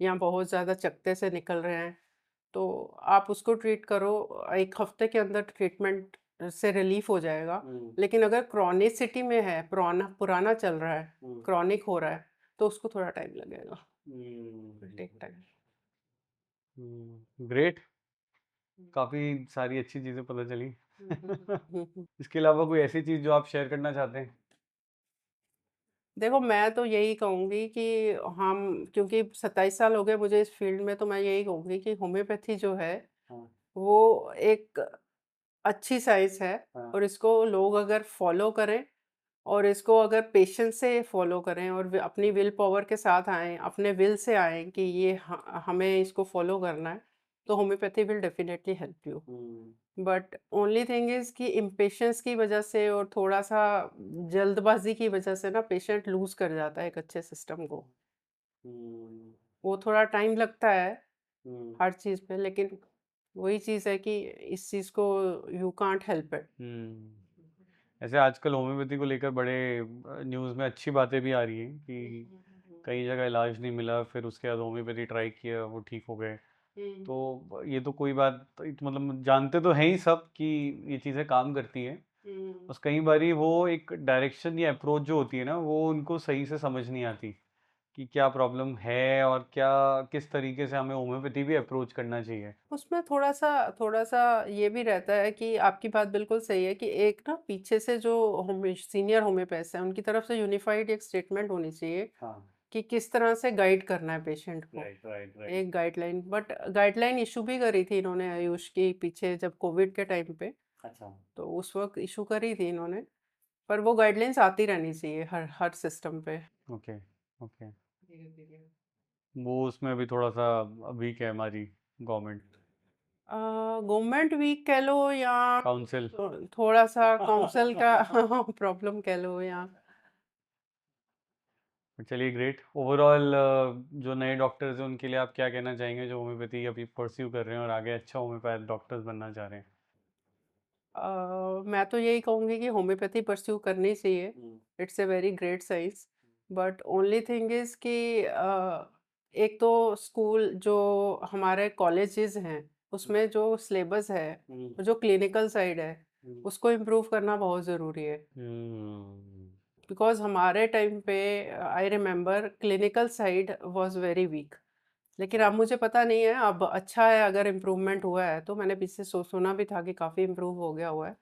या बहुत ज़्यादा चकत्ते से निकल रहे हैं, तो आप उसको ट्रीट करो, एक हफ्ते के अंदर ट्रीटमेंट से रिलीफ हो जाएगा। लेकिन अगर क्रॉनिसिटी में है, पुराना पुराना चल रहा है, क्रॉनिक हो रहा है, तो उसको थोड़ा टाइम लगेगा, टेक टाइम। ग्रेट। काफ़ी सारी अच्छी चीज़ें पता चली। इसके अलावा कोई ऐसी चीज़ जो आप शेयर करना चाहते हैं? देखो मैं तो यही कहूँगी कि हम, क्योंकि 27 साल हो गए मुझे इस फील्ड में, तो मैं यही कहूँगी कि होम्योपैथी जो है हाँ। वो एक अच्छी साइंस है। हाँ। और इसको लोग अगर फॉलो करें और इसको अगर पेशेंस से फॉलो करें और अपनी विल पावर के साथ आएँ, अपने विल से आएँ कि ये हमें इसको फॉलो करना है, तो homeopathy will definitely help you. But only thing is कि इम्पेशंस की वजह से और थोड़ा-सा जल्दबाज़ी की वजह से ना पेशेंट लूज़ कर जाता है एक अच्छे सिस्टम को। वो थोड़ा टाइम लगता है हर चीज़ पे, लेकिन वही चीज़ है कि इस चीज़ को यू कांट हेल्प इट। ऐसे आजकल होम्योपैथी को लेकर बड़े न्यूज़ में अच्छी बातें भी आ रही हैं कि कई जगह इलाज नहीं मिला, फिर उसके बाद होम्योपैथी ट्राई किया, वो ठीक हो गए। तो ये तो कोई बात, तो मतलब जानते तो हैं ही सब कि ये चीज़ें काम करती हैं। बस कई बारी वो एक डायरेक्शन या अप्रोच जो होती है ना, वो उनको सही से समझ नहीं आती कि क्या प्रॉब्लम है और क्या, किस तरीके से हमें होम्योपैथी भी अप्रोच करना चाहिए। उसमें थोड़ा-सा ये भी रहता है कि आपकी बात बिल्कुल सही है कि एक ना पीछे से जो सीनियर होम्योपैथ्स हैं, उनकी तरफ से यूनिफाइड एक स्टेटमेंट होनी चाहिए हाँ। कि किस तरह से गाइड करना है पेशेंट को। Right right right. एक गाइडलाइन, बट गाइडलाइन इशू भी करी थी इन्होंने आयुष की पीछे जब कोविड के टाइम पे, अच्छा। तो उस वक़्त इशू करी थी इन्होंने। पर वो गाइडलाइंस आती रहनी चाहिए हर हर सिस्टम पे। Okay okay. धीरे-धीरे। वो उसमें भी थोड़ा सा वीक है हमारी गवर्नमेंट गवर्नमेंट वीक कह लो या काउंसिल। थोड़ा-सा काउंसिल का प्रॉब्लम कह लो या चलिए ग्रेट। ओवरऑल जो नए डॉक्टर्स हैं उनके लिए आप क्या कहना चाहेंगे, जो होम्योपैथी अभी परस्यू कर रहे हैं और आगे अच्छा होम्योपैथ डॉक्टर्स बनना चाह रहे हैं? मैं तो यही कहूँगी कि होम्योपैथी परस्यू करनी चाहिए। It's a very great science. But only thing is कि एक तो स्कूल जो हमारे कॉलेजेस हैं, उसमें जो सिलेबस है, जो क्लिनिकल साइड है, उसको इम्प्रूव करना बहुत ज़रूरी है। बिकॉज़ हमारे टाइम पे I remember clinical side was very weak. लेकिन अब मुझे पता नहीं है, अब अच्छा है अगर इम्प्रूवमेंट हुआ है, तो मैंने पीछे सुना भी था कि काफ़ी इम्प्रूव हो गया हुआ है।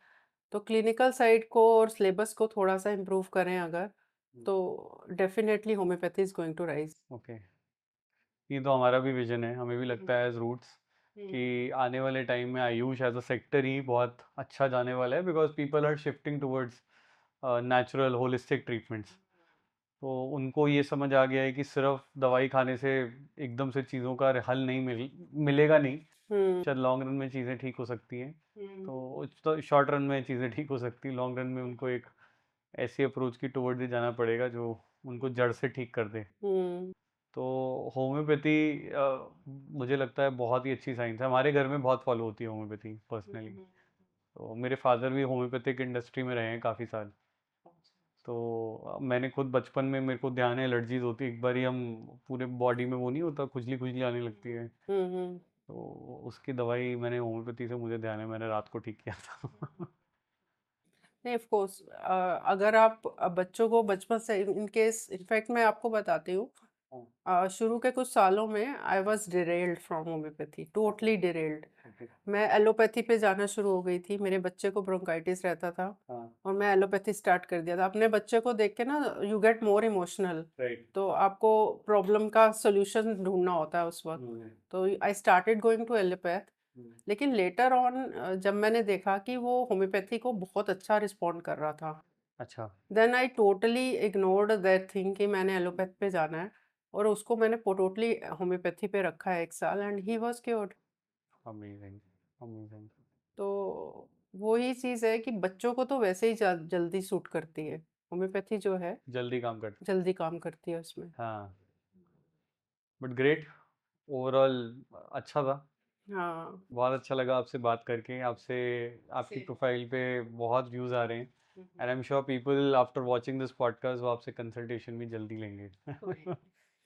तो क्लिनिकल साइड को और सिलेबस को थोड़ा-सा इम्प्रूव करें अगर, तो definitely homeopathy is going to rise. Okay. ये तो हमारा भी विजन है, हमें भी लगता है एज रूट्स कि आने वाले टाइम में आयुष एज अ सेक्टर ही बहुत अच्छा जाने वाला है, because people are shifting towards natural holistic treatments. तो उनको ये समझ आ गया है कि सिर्फ दवाई खाने से एकदम से चीज़ों का हल नहीं मिलेगा नहीं। शायद लॉन्ग रन में चीज़ें ठीक हो सकती हैं। तो शॉर्ट रन में चीज़ें ठीक हो सकती हैं, लॉन्ग रन में उनको एक ऐसी अप्रोच की टुवर्ड्स ही जाना पड़ेगा जो उनको जड़ से ठीक कर दे। तो होम्योपैथी मुझे लगता है बहुत ही अच्छी साइंस है, हमारे घर में बहुत फॉलो होती है होम्योपैथी पर्सनली। तो मेरे फादर भी होम्योपैथिक इंडस्ट्री में रहे हैं काफ़ी साल। तो मैंने खुद बचपन में, मेरे को ध्यान है एलर्जीज होती, एक बार ही हम पूरे बॉडी में वो नहीं होता, खुजली खुजली आने लगती है। तो उसकी दवाई मैंने होम्योपैथी से, मुझे ध्यान है मैंने रात को ठीक किया था। नहीं, ऑफ कोर्स अगर आप बच्चों को बचपन से, इन केस इनफैक्ट मैं आपको बताती हूँ, शुरू के कुछ सालों में I was derailed from homeopathy, totally derailed. मैं एलोपैथी पे जाना शुरू हो गई थी, मेरे बच्चे को ब्रोंकाइटिस रहता था हाँ, और मैं एलोपैथी स्टार्ट कर दिया था। अपने बच्चे को देख के ना you get more emotional, right. तो आपको प्रॉब्लम का सोल्यूशन ढूंढना होता है उस वक्त। तो I started going to allopath. लेकिन लेटर ऑन जब मैंने देखा कि वो होम्योपैथी को बहुत अच्छा रिस्पॉन्ड कर रहा था, अच्छा। Then I totally ignored that thing कि मैंने एलोपैथ पे जाना है, और उसको मैंने टोटली होम्योपैथी पे रखा है 1 साल, and he was cured. Amazing, amazing. तो वो ही चीज़ है कि बच्चों को तो वैसे ही जल्दी सूट करती है होम्योपैथी जो है, जल्दी काम करती। जल्दी काम करती है उसमें। हाँ, बट ग्रेट, ओवरऑल अच्छा था। हाँ। बहुत अच्छा लगा आपसे बात करके, आपसे, आपकी Same. प्रोफाइल पे बहुत व्यूज़ आ रहे हैं, and I am sure people after watching this podcast वो आपसे कंसल्टेशन भी जल्दी लेंगे।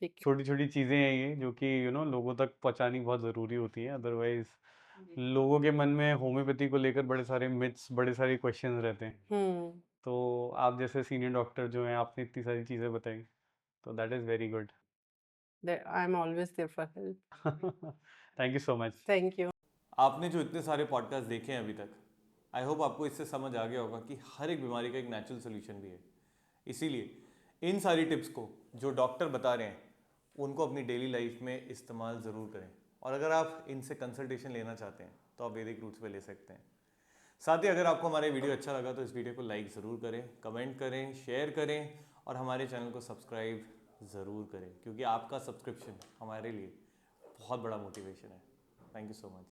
ठीक है। छोटी छोटी चीज़ें हैं ये जो कि लोगों तक पहुंचानी बहुत ज़रूरी होती है, अदरवाइज लोगों के मन में होम्योपैथी को लेकर बड़े सारे मिथ्स, बड़े सारे क्वेश्चंस रहते हैं। हम्म। तो आप जैसे सीनियर डॉक्टर जो हैं, आपने इतनी सारी चीज़ें बताई, तो that is very good. I am always there for help. Thank you so much. Thank you. आपने जो इतने सारे पॉडकास्ट देखे हैं अभी तक, आई होप आपको इससे समझ आ गया होगा कि हर एक बीमारी का एक नेचुरल सोल्यूशन भी है। इसीलिए इन सारी टिप्स को जो डॉक्टर बता रहे हैं उनको अपनी डेली लाइफ में इस्तेमाल ज़रूर करें, और अगर आप इनसे कंसल्टेशन लेना चाहते हैं तो आप वैदिक रूट्स पे ले सकते हैं। साथ ही अगर आपको हमारा वीडियो अच्छा लगा तो इस वीडियो को लाइक ज़रूर करें, कमेंट करें, शेयर करें, और हमारे चैनल को सब्सक्राइब ज़रूर करें, क्योंकि आपका सब्सक्रिप्शन हमारे लिए बहुत बड़ा मोटिवेशन है। Thank you so much.